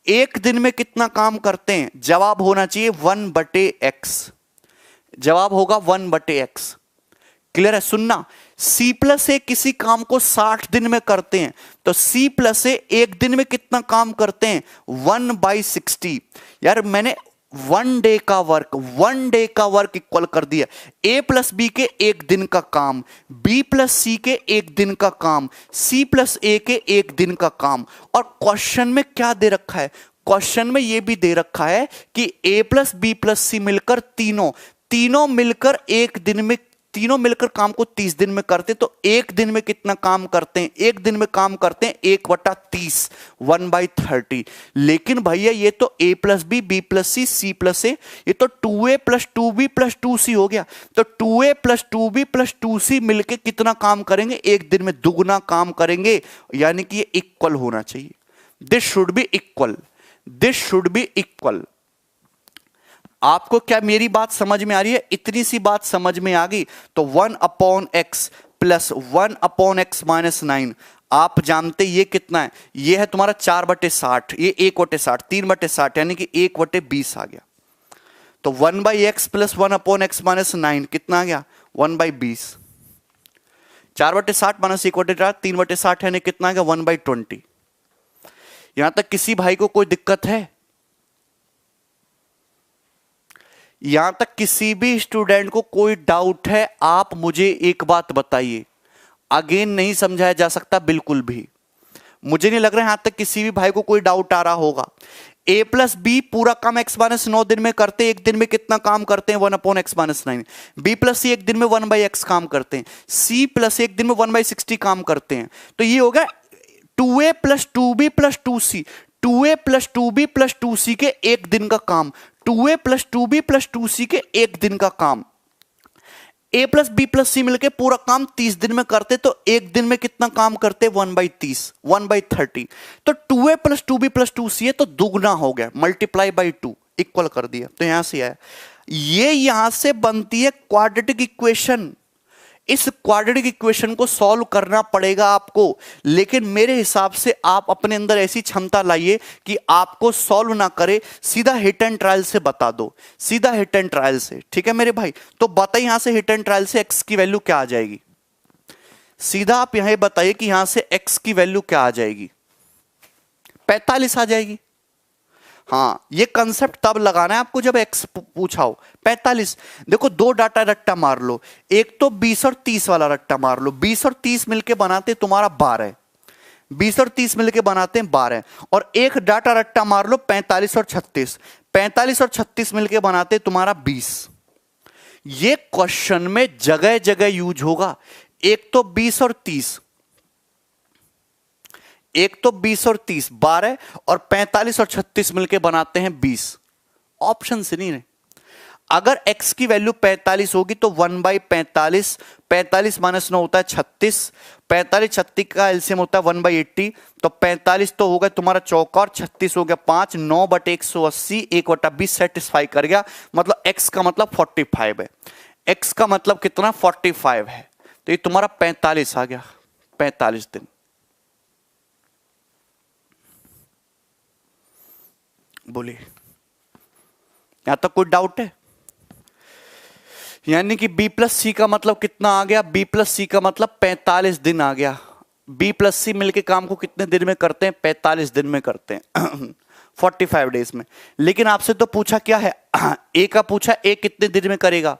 एक दिन में कितना काम करते हैं? जवाब होना चाहिए 1 बटे x। जवाब होगा 1 बटे x। क्लियर है? सुनना, C प्लस ए किसी काम को 60 दिन में करते हैं, तो C प्लस ए एक दिन में कितना काम करते हैं? 1/60। यार मैंने 1 डे का वर्क इक्वल कर दिया। A प्लस बी के एक दिन का काम, B प्लस सी के एक दिन का काम, C प्लस ए के एक दिन का काम। और क्वेश्चन में क्या दे रखा है? क्वेश्चन में यह भी दे रखा है कि A प्लस बी प्लस सी मिलकर तीनों मिलकर एक दिन में, तीनों मिलकर काम को 30 दिन में करते, तो एक दिन में कितना काम करते हैं? एक दिन में काम करते हैं 1/30, 1/30। लेकिन भैया ये तो a plus B, B plus C, C plus A, ये तो 2a plus 2b plus 2c हो गया। तो 2a plus 2b plus 2c मिलकर कितना काम करेंगे? एक दिन में दुगना काम करेंगे, यानी कि ये इक्वल होना चाहिए। This should be equal, this should be equal. आपको क्या मेरी बात समझ में आ रही है? इतनी सी बात समझ में आ गई तो 1/x प्लस 1/x माइनस 9, आप जानते ये कितना है? ये है तुम्हारा 4/60, ये 1/60, 3/60, यानी कि 1/20 आ गया। तो 1/x प्लस 1/x माइनस 9 कितना आ गया? 1/20। 4/60 माइनस 1/4, 3/60, यानी कितना आ गया? 1/20। यहां तक किसी भाई को कोई दिक्कत है? यहां तक किसी भी स्टूडेंट को कोई डाउट है? आप मुझे एक बात बताइए। अगेन नहीं समझाया जा सकता बिल्कुल भी, मुझे नहीं लग रहा है यहां तक किसी भी भाई को कोई डाउट आ रहा होगा। a प्लस बी पूरा काम x माइनस 9 दिन में करते, एक दिन में कितना काम करते हैं? 1/x minus 9। b प्लस सी एक दिन में 1/x काम करते हैं, c प्लस एक दिन में 1/60 काम करते हैं। तो ये हो गया 2a plus 2b plus 2c, 2a plus 2b plus 2c के एक दिन का काम, 2a plus 2b plus 2c के एक दिन का काम। ए प्लस बी प्लस सी मिलके पूरा काम 30 दिन में करते, तो एक दिन में कितना काम करते? 1/30, 1/30। तो 2a plus 2b plus 2c है, तो दुगना हो गया, मल्टीप्लाई बाई 2, इक्वल कर दिया, तो यहां से आया। ये यहां से बनती है क्वाड्रेटिक इक्वेशन। इस क्वाड्रेटिक इक्वेशन को सॉल्व करना पड़ेगा आपको, लेकिन मेरे हिसाब से आप अपने अंदर ऐसी क्षमता लाइए कि आपको सॉल्व ना करे, सीधा हिट एंड ट्रायल से बता दो, सीधा हिट एंड ट्रायल से। ठीक है मेरे भाई, तो बताइए यहां से हिट एंड ट्रायल से एक्स की वैल्यू क्या आ जाएगी? सीधा आप यहां बताइए कि यहां से एक्स की वैल्यू क्या आ जाएगी? 45 आ जाएगी। हाँ, ये कंसेप्ट तब लगाना है आपको जब एक्स पूछा हो। 45, देखो दो डाटा रट्टा मार लो, एक तो 20 और 30 वाला रट्टा मार लो। 20 और 30 मिलके बनाते तुम्हारा 12, 20 और 30 मिलके बनाते हैं 12। और एक डाटा रट्टा मार लो 45 और 36, 45 और 36 मिलके बनाते तुम्हारा 20। ये क्वेश्चन में जगह जगह यूज होगा। एक तो 20 और 30, एक तो 20 और 30 12, और 45 और 36 मिलके बनाते हैं 20। ऑप्शन से नहीं है। अगर x की वैल्यू 45 होगी तो 1/45, 45 माइनस 9 होता है 36, 45 36 का एलसीएम होता है 1/80, तो 45 तो होगा तुम्हारा चौका और 36 हो गया 5, 9/180, 1/20 सेटिस्फाई कर गया। मतलब x का मतलब 45 है, x का मतलब कितना? 45 है, तो ये तुम्हारा 45 आ गया, 45 दिन। बोलिए, यहां तक कोई डाउट है? यानी कि b प्लस सी का मतलब कितना आ गया? b प्लस सी का मतलब 45 दिन आ गया। b प्लस सी मिलके काम को कितने दिन में करते हैं? 45 दिन में करते हैं 45 डेज में। लेकिन आपसे तो पूछा क्या है? a का पूछा, a कितने दिन में करेगा?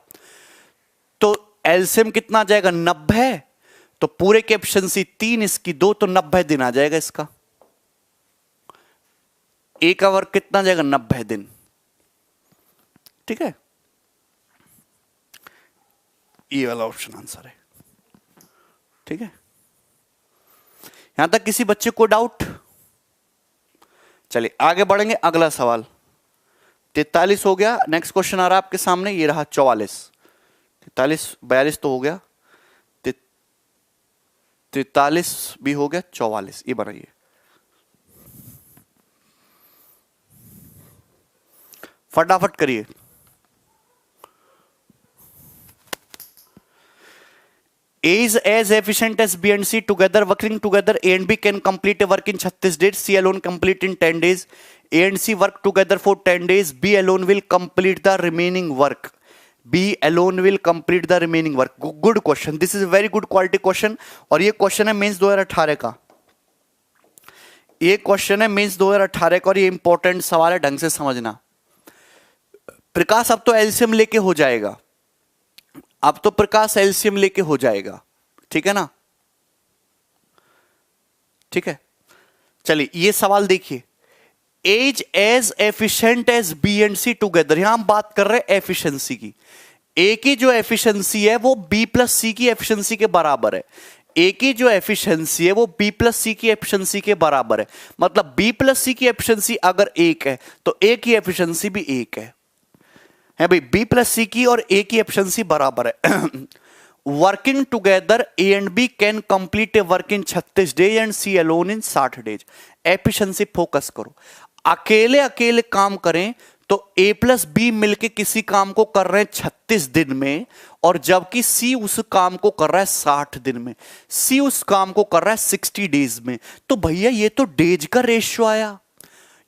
तो एलसीएम कितना आ जाएगा? 90। तो पूरे की एफिशिएंसी 3, इसकी 2, तो 90 दिन आ जाएगा इसका। ए का वर्क कितना जाएगा? 90 दिन। ठीक है, ये वाला ऑप्शन आंसर है। ठीक है, यहां तक किसी बच्चे को डाउट? चलिए आगे बढ़ेंगे। अगला सवाल 43 हो गया। नेक्स्ट क्वेश्चन आ रहा है आपके सामने, ये रहा 44। 43 42 तो हो गया, 43 भी हो गया, 44 ये बनाइए। फटाफट करिए। A is as efficient as B and C together. Working together, A and B can complete a work in 36 days. C alone complete in 10 days. A and C work together for 10 days. B alone will complete the remaining work. B alone will complete the remaining work. Good question. This is a very good quality question. और ये question है mains 2018 का। ये question है mains 2018 का और ये important सवाल है, ढंग से समझना। प्रकाश अब तो एलसीएम लेके हो जाएगा, अब तो प्रकाश एलसीएम लेके हो जाएगा। ठीक है ना? ठीक है, चलिए ये सवाल देखिए। As as efficient as B and C together. यहां हम बात कर रहे हैं एफिशिएंसी की। ए की जो एफिशिएंसी है वो बी प्लस सी की एफिशिएंसी के बराबर है। ए की जो एफिशिएंसी है वो बी प्लस सी की एफिशिएंसी के बराबर है। मतलब बी प्लस सी की एफिशिएंसी अगर 1 है तो ए की एफिशिएंसी भी 1 है भाई। बी प्लस सी की और ए की एफिशिएंसी बराबर है। Working together A and B can complete a work in 36 days and C alone in 60 days. Efficiency focus करो। अकेले अकेले काम करें तो ए प्लस बी मिलके किसी काम को कर रहे हैं 36 दिन में, और जबकि सी उस काम को कर रहा है 60 दिन में। सी उस काम को कर रहा है 60 डेज में। तो भैया ये तो डेज का रेशियो आया।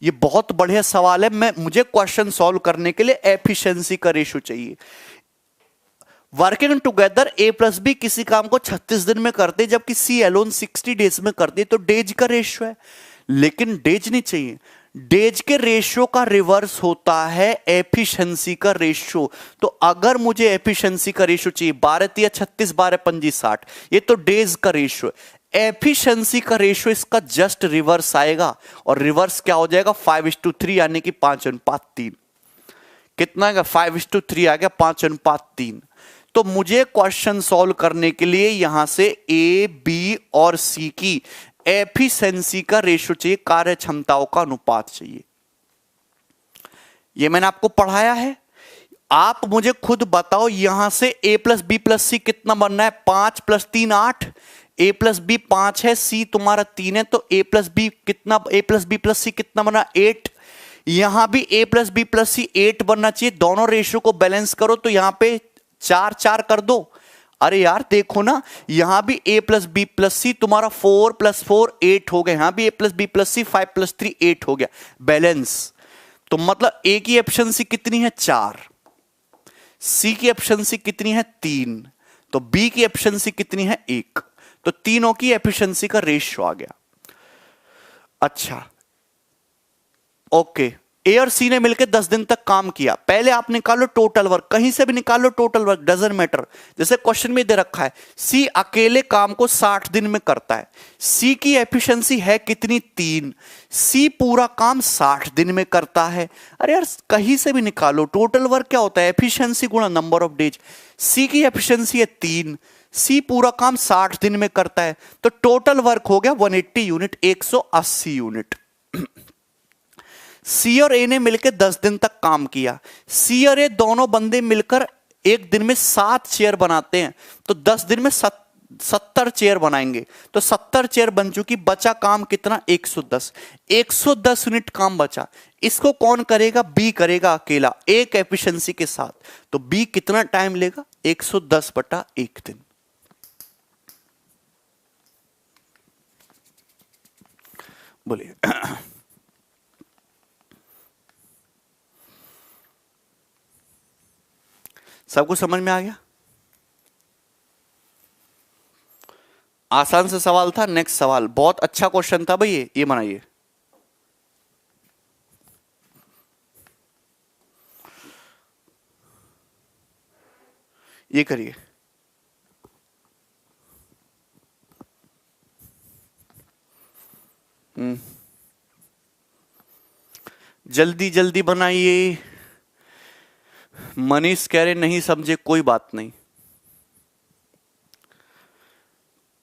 ये बहुत बढ़िया सवाल है। मुझे क्वेश्चन सॉल्व करने के लिए एफिशिएंसी का रेशियो चाहिए। वर्किंग टुगेदर ए प्लस बी किसी काम को 36 दिन में करते जबकि सी अलोन 60 डेज में करते, तो डेज का रेशियो है। लेकिन डेज नहीं चाहिए, डेज के रेशियो का रिवर्स होता है एफिशिएंसी का रेशियो। तो अगर मुझे एफिशिएंसी का रेशियो चाहिए 12 3 36, 12 5 60, ये तो डेज का रेशियो है। एफिशिएंसी का रेशियो इसका जस्ट रिवर्स आएगा, और रिवर्स क्या हो जाएगा? 5:3, यानी कि 5:3। कितना आएगा? 5:3 आ गया, 5:3। तो मुझे क्वेश्चन सॉल्व करने के लिए यहां से ए बी और सी की एफिशिएंसी का रेशियो चाहिए, कार्य क्षमताओं का अनुपात चाहिए। यह मैंने आपको पढ़ाया है। आप मुझे खुद बताओ, यहां से a प्लस बी प्लस सी कितना बनना है? 5 प्लस 3 8, a प्लस बी 5 है, c तुम्हारा 3 है, तो a प्लस बी कितना, a प्लस बी प्लस सी कितना बना? 8। यहां भी a प्लस बी प्लस सी 8 बनना चाहिए। दोनों रेशियो को बैलेंस करो तो यहां पे 4 4 कर दो। अरे यार देखो ना, यहां भी a प्लस बी प्लस सी तुम्हारा 4 प्लस 4 8 हो गया, यहां भी a plus B plus C 5 plus 3 8 हो गया, बैलेंस। तो मतलब a की एफिशिएंसी कितनी है? 4। C की एफिशिएंसी कितनी है? 3। तो B की एफिशिएंसी कितनी है? 1। तो तीनों की एफिशिएंसी का रेशियो आ गया। अच्छा ओके, ए और सी ने मिलकर 10 दिन तक काम किया। पहले आप निकालो टोटल वर्क, कहीं से भी निकालो टोटल वर्क, डजंट मैटर। जैसे क्वेश्चन में दे रखा है सी अकेले काम को 60 दिन में करता है। सी की एफिशिएंसी है कितनी? 3। सी पूरा काम 60 दिन में करता है। अरे यार कहीं से भी निकालो, टोटल वर्क क्या होता है? एफिशिएंसी गुणा नंबर ऑफ डेज। सी की एफिशिएंसी है 3, सी पूरा काम 60 दिन में करता है, तो टोटल वर्क हो गया 180 यूनिट, 180 यूनिट। सी और ए ने मिलकर 10 दिन तक काम किया। सी और ए दोनों बंदे मिलकर एक दिन में 7 चेयर बनाते हैं, तो 10 दिन में 70 चेयर बनाएंगे, तो 70 चेयर बन चुकी। बचा काम कितना? 110। 110 यूनिट काम बचा। इसको कौन करेगा? बी करेगा अकेला, एक एफिशिएंसी के साथ। तो बी कितना टाइम लेगा? 110 बटा 1 दिन। बोलिए। सबको समझ में आ गया? आसान से सवाल था। नेक्स्ट सवाल, बहुत अच्छा क्वेश्चन था भाई, ये बनाइए। ये करिए। जल्दी जल्दी बनाइए। मनीष कह रहे नहीं समझे, कोई बात नहीं।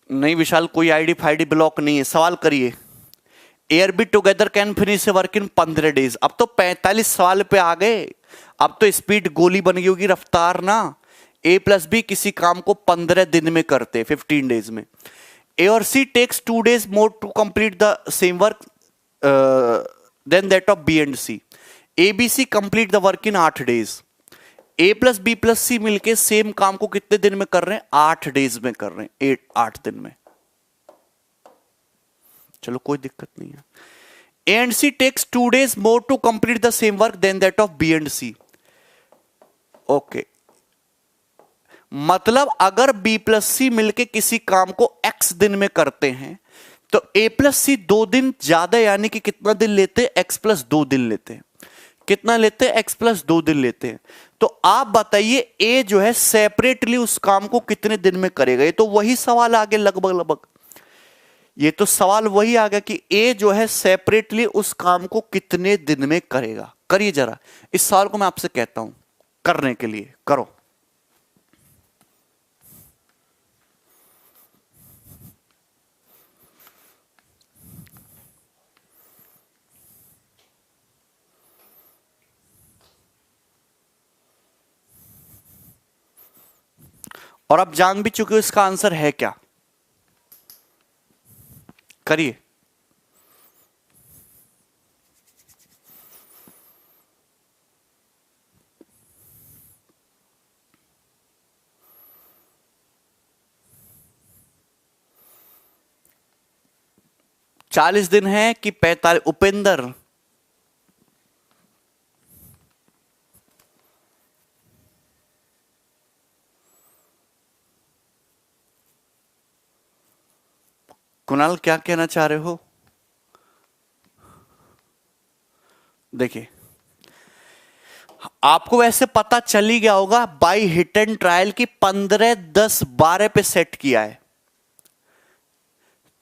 नहीं विशाल, कोई आईडी फाईडी ब्लॉक नहीं है। सवाल करिए। Air be together can finish work in 15 days. अब तो 45 सवाल पे आ गए। अब तो स्पीड गोली बन गई होगी, रफ्तार ना। ए प्लस बी किसी काम को 15 दिन में करते, 15 डेज में। ए और C takes 2 days more to complete the same work then that of B and C. A B C complete the work in 8 days। A plus B plus C मिलके same काम को कितने दिन में कर रहे हैं? 8 डेज में कर रहे हैं, 8 दिन में। चलो कोई दिक्कत नहीं है। A and C takes 2 days more to complete the same work then that of B and C. Okay, मतलब अगर बी प्लस सी मिलके किसी काम को एक्स दिन में करते हैं, तो ए प्लस सी 2 दिन ज्यादा, यानी कि कितना दिन लेते हैं? एक्स प्लस 2 दिन लेते हैं। कितना लेते हैं? एक्स प्लस 2 दिन लेते हैं। तो आप बताइए ए जो है सेपरेटली उस काम को कितने दिन में करेगा? ये तो वही सवाल आ गया लगभग लगभग। ये तो सवाल वही आ गया कि ए जो है सेपरेटली उस काम को कितने दिन में करेगा। करिए जरा इस सवाल को, मैं आपसे कहता हूं करने के लिए, करो। और आप जान भी चुके हो इसका आंसर है क्या। करिए। चालीस दिन है कि 45? उपेंद्र, कुणाल क्या कहना चाह रहे हो? देखिए आपको वैसे पता चल ही गया होगा बाय हिट एंड ट्रायल की 15 10 12 पे सेट किया है।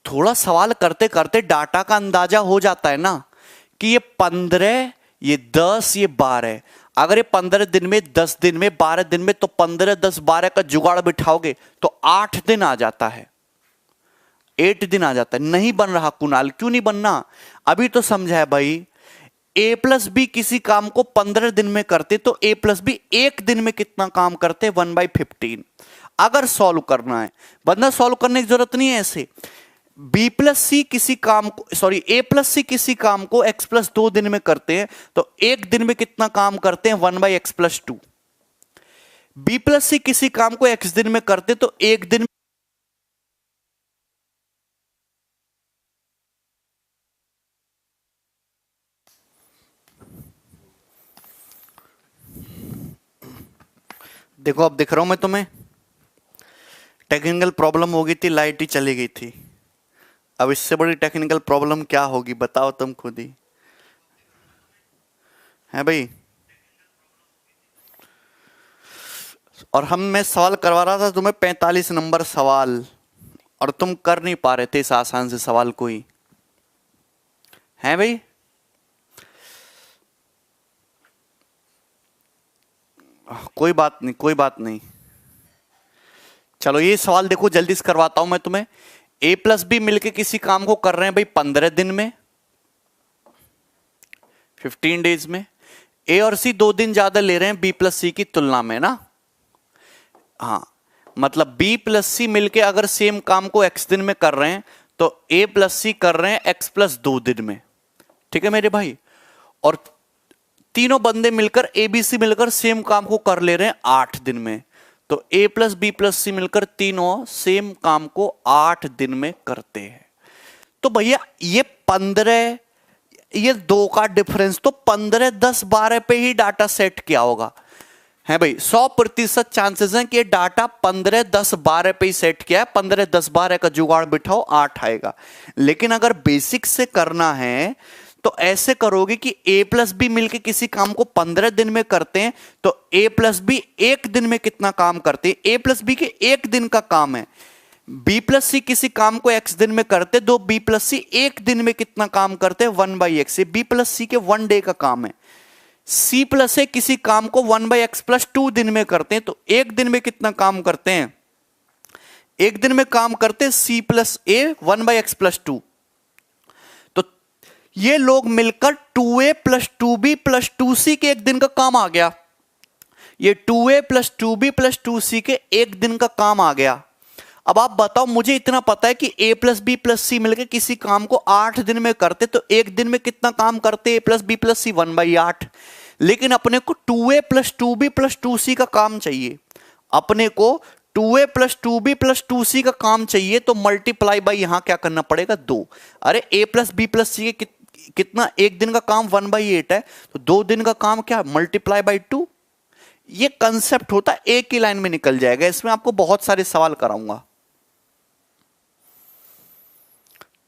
थोड़ा सवाल करते करते डाटा का अंदाजा हो जाता है ना कि ये 15, ये 10, ये 12। अगर ये 15 दिन में, 10 दिन में, 12 दिन में, तो 15 10 12 का जुगाड़ बिठाओगे तो 8 दिन आ जाता है, 8 दिन आ जाता है। नहीं बन रहा कुणाल, क्यों नहीं बनना? अभी तो समझा है भाई। ए प्लस बी किसी काम को 15 दिन में करते तो ए प्लस बी एक दिन में कितना काम करते, 1/15। अगर सॉल्व करना है, बंदा सॉल्व करने की जरूरत नहीं है ऐसे। बी प्लस सी किसी काम को, सॉरी ए प्लस सी किसी काम को एक्स प्लस 2 दिन में करते हैं तो एक दिन में कितना काम करते हैं, 1/x+2। बी प्लस सी किसी काम को एक्स दिन में करते तो एक दिन देखो अब दिख रहा हूं मैं तुम्हें, टेक्निकल प्रॉब्लम हो गई थी, लाइट ही चली गई थी। अब इससे बड़ी टेक्निकल प्रॉब्लम क्या होगी बताओ तुम खुद ही, है भाई। और मैं सवाल करवा रहा था तुम्हें 45 नंबर सवाल, और तुम कर नहीं पा रहे थे इस आसान से सवाल को ही, है भाई। कोई बात नहीं, कोई बात नहीं। चलो ये सवाल देखो जल्दी से करवाता हूं मैं तुम्हें। ए प्लस बी मिलके किसी काम को कर रहे हैं भाई 15 दिन में, 15 डेज में। ए और सी 2 दिन ज्यादा ले रहे हैं बी प्लस सी की तुलना में ना। हाँ, मतलब बी प्लस सी मिलके अगर सेम काम को एक्स दिन में कर रहे हैं तो ए प्लस सी कर रहे हैं x+2 दिन में। ठीक है मेरे भाई। और तीनों बंदे मिलकर ए बी सी मिलकर सेम काम को कर ले रहे हैं 8 दिन में। तो ए प्लस बी प्लस सी मिलकर तीनों सेम काम को 8 दिन में करते हैं। तो भैया ये 15, ये 2 का डिफरेंस तो 15, 10, 12 पे ही डाटा सेट किया होगा, है भाई। 100% चांसेस हैं कि ये डाटा 15, 10, 12 पे ही सेट किया है। 15, 10, 12 का जुगाड़ बिठाओ 8 आएगा। लेकिन अगर बेसिक से करना है तो ऐसे करोगे कि ए प्लस बी मिलकर किसी काम को 15 दिन में करते हैं तो ए प्लस बी एक दिन में कितना काम करते हैं, ए प्लस बी के एक दिन का काम है। बी प्लस सी किसी काम को एक्स दिन में करते तो बी प्लस सी एक दिन में कितना काम करते हैं, 1/x। बी प्लस सी के 1 डे का काम है। सी प्लस ए किसी काम को 1/x+2 दिन में करते हैं तो एक दिन में कितना काम करते हैं, एक दिन में काम करते हैं सी प्लस ए 1/x+2। तो ये लोग मिलकर 2a + 2b + 2c के एक दिन का काम आ गया। ये 2a + 2b + 2c के एक दिन का काम आ गया। अब आप बताओ, मुझे इतना पता है कि a + b + c मिलकर किसी काम को 8 दिन में करते तो एक दिन में कितना काम करते, a + b + c 1/8। लेकिन अपने को 2a + 2b + 2c का काम चाहिए। अपने को 2a + 2b + 2c का काम चाहिए तो मल्टीप्लाई बाई यहां क्या करना पड़ेगा, 2। अरे a + b + c के कितना, एक दिन का काम 1/8 है तो 2 दिन का काम क्या, मल्टीप्लाई बाई 2। ये कंसेप्ट होता है, एक ही लाइन में निकल जाएगा। इसमें आपको बहुत सारे सवाल कराऊंगा।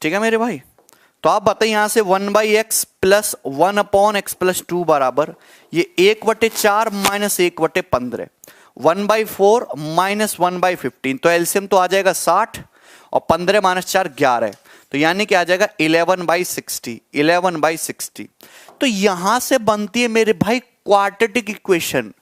ठीक है मेरे भाई। तो आप बताइए यहां से 1/x + 1/x+2 बराबर ये 1/4 - 1/15, 1/4 - 1/15। तो एलसीएम तो आ जाएगा 60 और 15 - 4 11। तो यानी कि आ जाएगा 11/60, 11/60। तो यहां से बनती है मेरे भाई क्वाड्रेटिक इक्वेशन।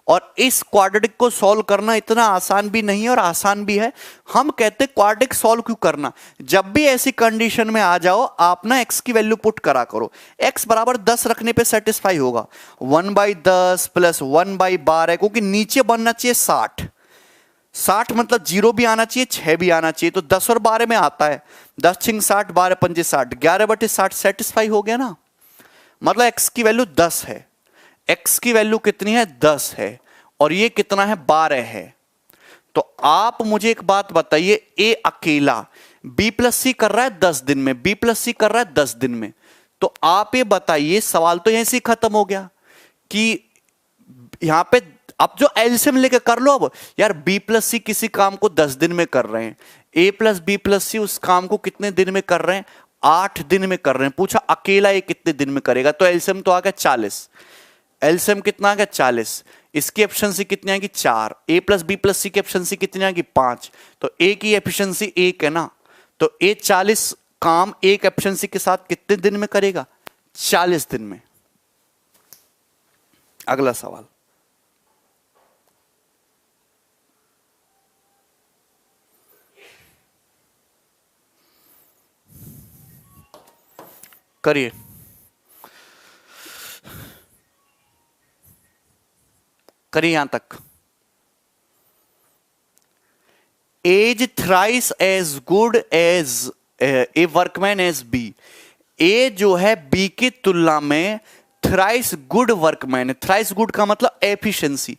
और इस क्वाड्रेटिक को सॉल्व करना इतना आसान भी नहीं है और आसान भी है। हम कहते हैं क्वाड्रेटिक सॉल्व क्यों करना, जब भी ऐसी कंडीशन में आ जाओ आप ना x की वैल्यू पुट करा करो। x बराबर 10 रखने पे सेटिस्फाई होगा। 1/10 + 1/12, क्योंकि नीचे बनना चाहिए 60। 60 मतलब 0 भी आना चाहिए, 6 भी आना चाहिए। तो 10 और 12 में आता है 10 × 60, 12 × 5 60, 11/60 सेटिस्फाई हो गया ना। मतलब x की वैल्यू 10 है। x की वैल्यू कितनी है, 10 है। और ये कितना है, 12 है। तो आप मुझे एक बात बताइए, a अकेला b + c कर रहा है 10 दिन में, b + c कर रहा है 10 दिन में। तो आप ये बताइए, सवाल तो यहीं से खत्म हो गया कि यहां पे अब जो एलसीएम लेके कर लो। अब यार b + c किसी काम को 10 दिन में कर रहे हैं, a + b + c उस काम को कितने दिन में कर रहे हैं, 8 दिन में कर रहे हैं। पूछा अकेला ये कितने दिन में करेगा, तो एलसीएम तो आ गया 40। एलसीएम कितना आ गया, 40। इसकी एफिशिएंसी कितनी आएगी, 4। a + b + c की एफिशिएंसी कितनी आएगी, 5। तो a की एफिशिएंसी 1 है ना। तो a 40 काम एक एफिशिएंसी के साथ कितने दिन में करेगा, 40 दिन में। अगला सवाल, करिए। करिए यहां तक। As thrice as good as a workman as B. A जो है बी की तुलना में थ्राइस गुड वर्कमैन है। थ्राइस गुड का मतलब एफिशिएंसी।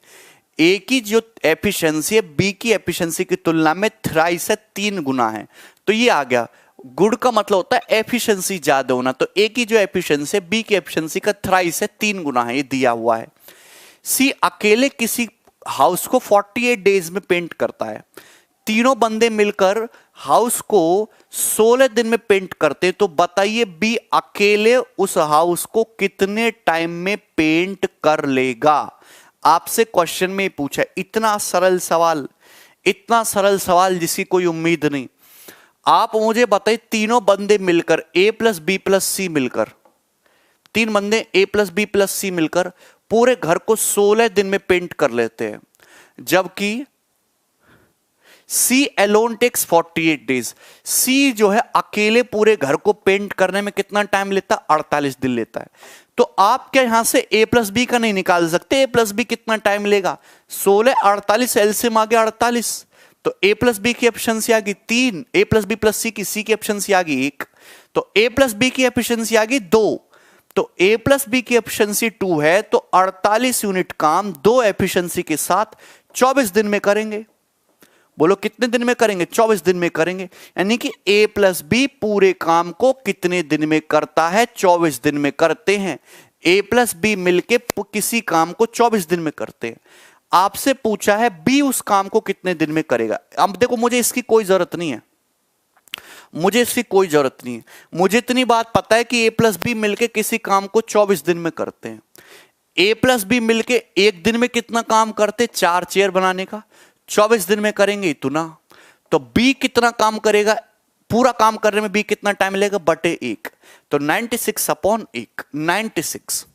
ए की जो एफिशिएंसी है बी की एफिशिएंसी की तुलना में थ्राइस है, 3 गुना है। तो ये आ गया। गुड का मतलब होता है एफिशिएंसी ज्यादा होना, तो ए की जो एफिशिएंसी है बी की एफिशिएंसी का थ्राइस है, 3 गुना है, ये दिया हुआ है। सी अकेले किसी हाउस को 48 डेज में पेंट करता है। तीनों बंदे मिलकर हाउस को 16 दिन में पेंट करते, तो बताइए बी अकेले उस हाउस को कितने टाइम में पेंट कर लेगा। आपसे क्वेश्चन में पूछा है, इतना सरल सवाल, इतना सरल सवाल जिसकी कोई उम्मीद नहीं। आप मुझे बताइए, तीनों बंदे मिलकर ए प्लस बी प्लस सी मिलकर, 3 बंदे ए प्लस बी प्लस सी मिलकर पूरे घर को 16 दिन में पेंट कर लेते हैं, जबकि सी अलोन टेक्स 48 डेज। सी जो है अकेले पूरे घर को पेंट करने में कितना टाइम लेता है? 48 दिन लेता है। तो आप क्या यहां से ए प्लस बी का नहीं निकाल सकते? ए प्लस बी कितना टाइम लेगा? 16 48 एलसीएम आ गया 48, तो ए प्लस बी की एफिशिएंसी आ गई 3, ए प्लस बी प्लस सी की एफिशिएंसी आ गई 1, तो ए प्लस बी की एफिशिएंसी आ गई 2, तो ए प्लस बी की एफिशिएंसी 2 है, तो 48 यूनिट काम 2 एफिशिएंसी के साथ 24 दिन में करेंगे। बोलो कितने दिन में करेंगे? 24 दिन में करेंगे। यानी कि ए प्लस बी पूरे काम को कितने दिन में करता है? 24 दिन में करते हैं। ए प्लस बी मिलके किसी काम को 24 दिन में करते हैं। आपसे पूछा है बी उस काम को कितने दिन में करेगा। अब देखो, मुझे इसकी कोई जरूरत नहीं है, मुझे इसकी कोई जरूरत नहीं है। मुझे इतनी बात पता है कि ए प्लस बी मिलके किसी काम को 24 दिन में करते हैं। ए प्लस बी मिलके एक दिन में कितना काम करते? 4 चेयर बनाने का, 24 दिन में करेंगे इतना। तो बी कितना काम करेगा? पूरा काम करने में बी कितना टाइम लेगा? बटे 1, तो 96/1, 96।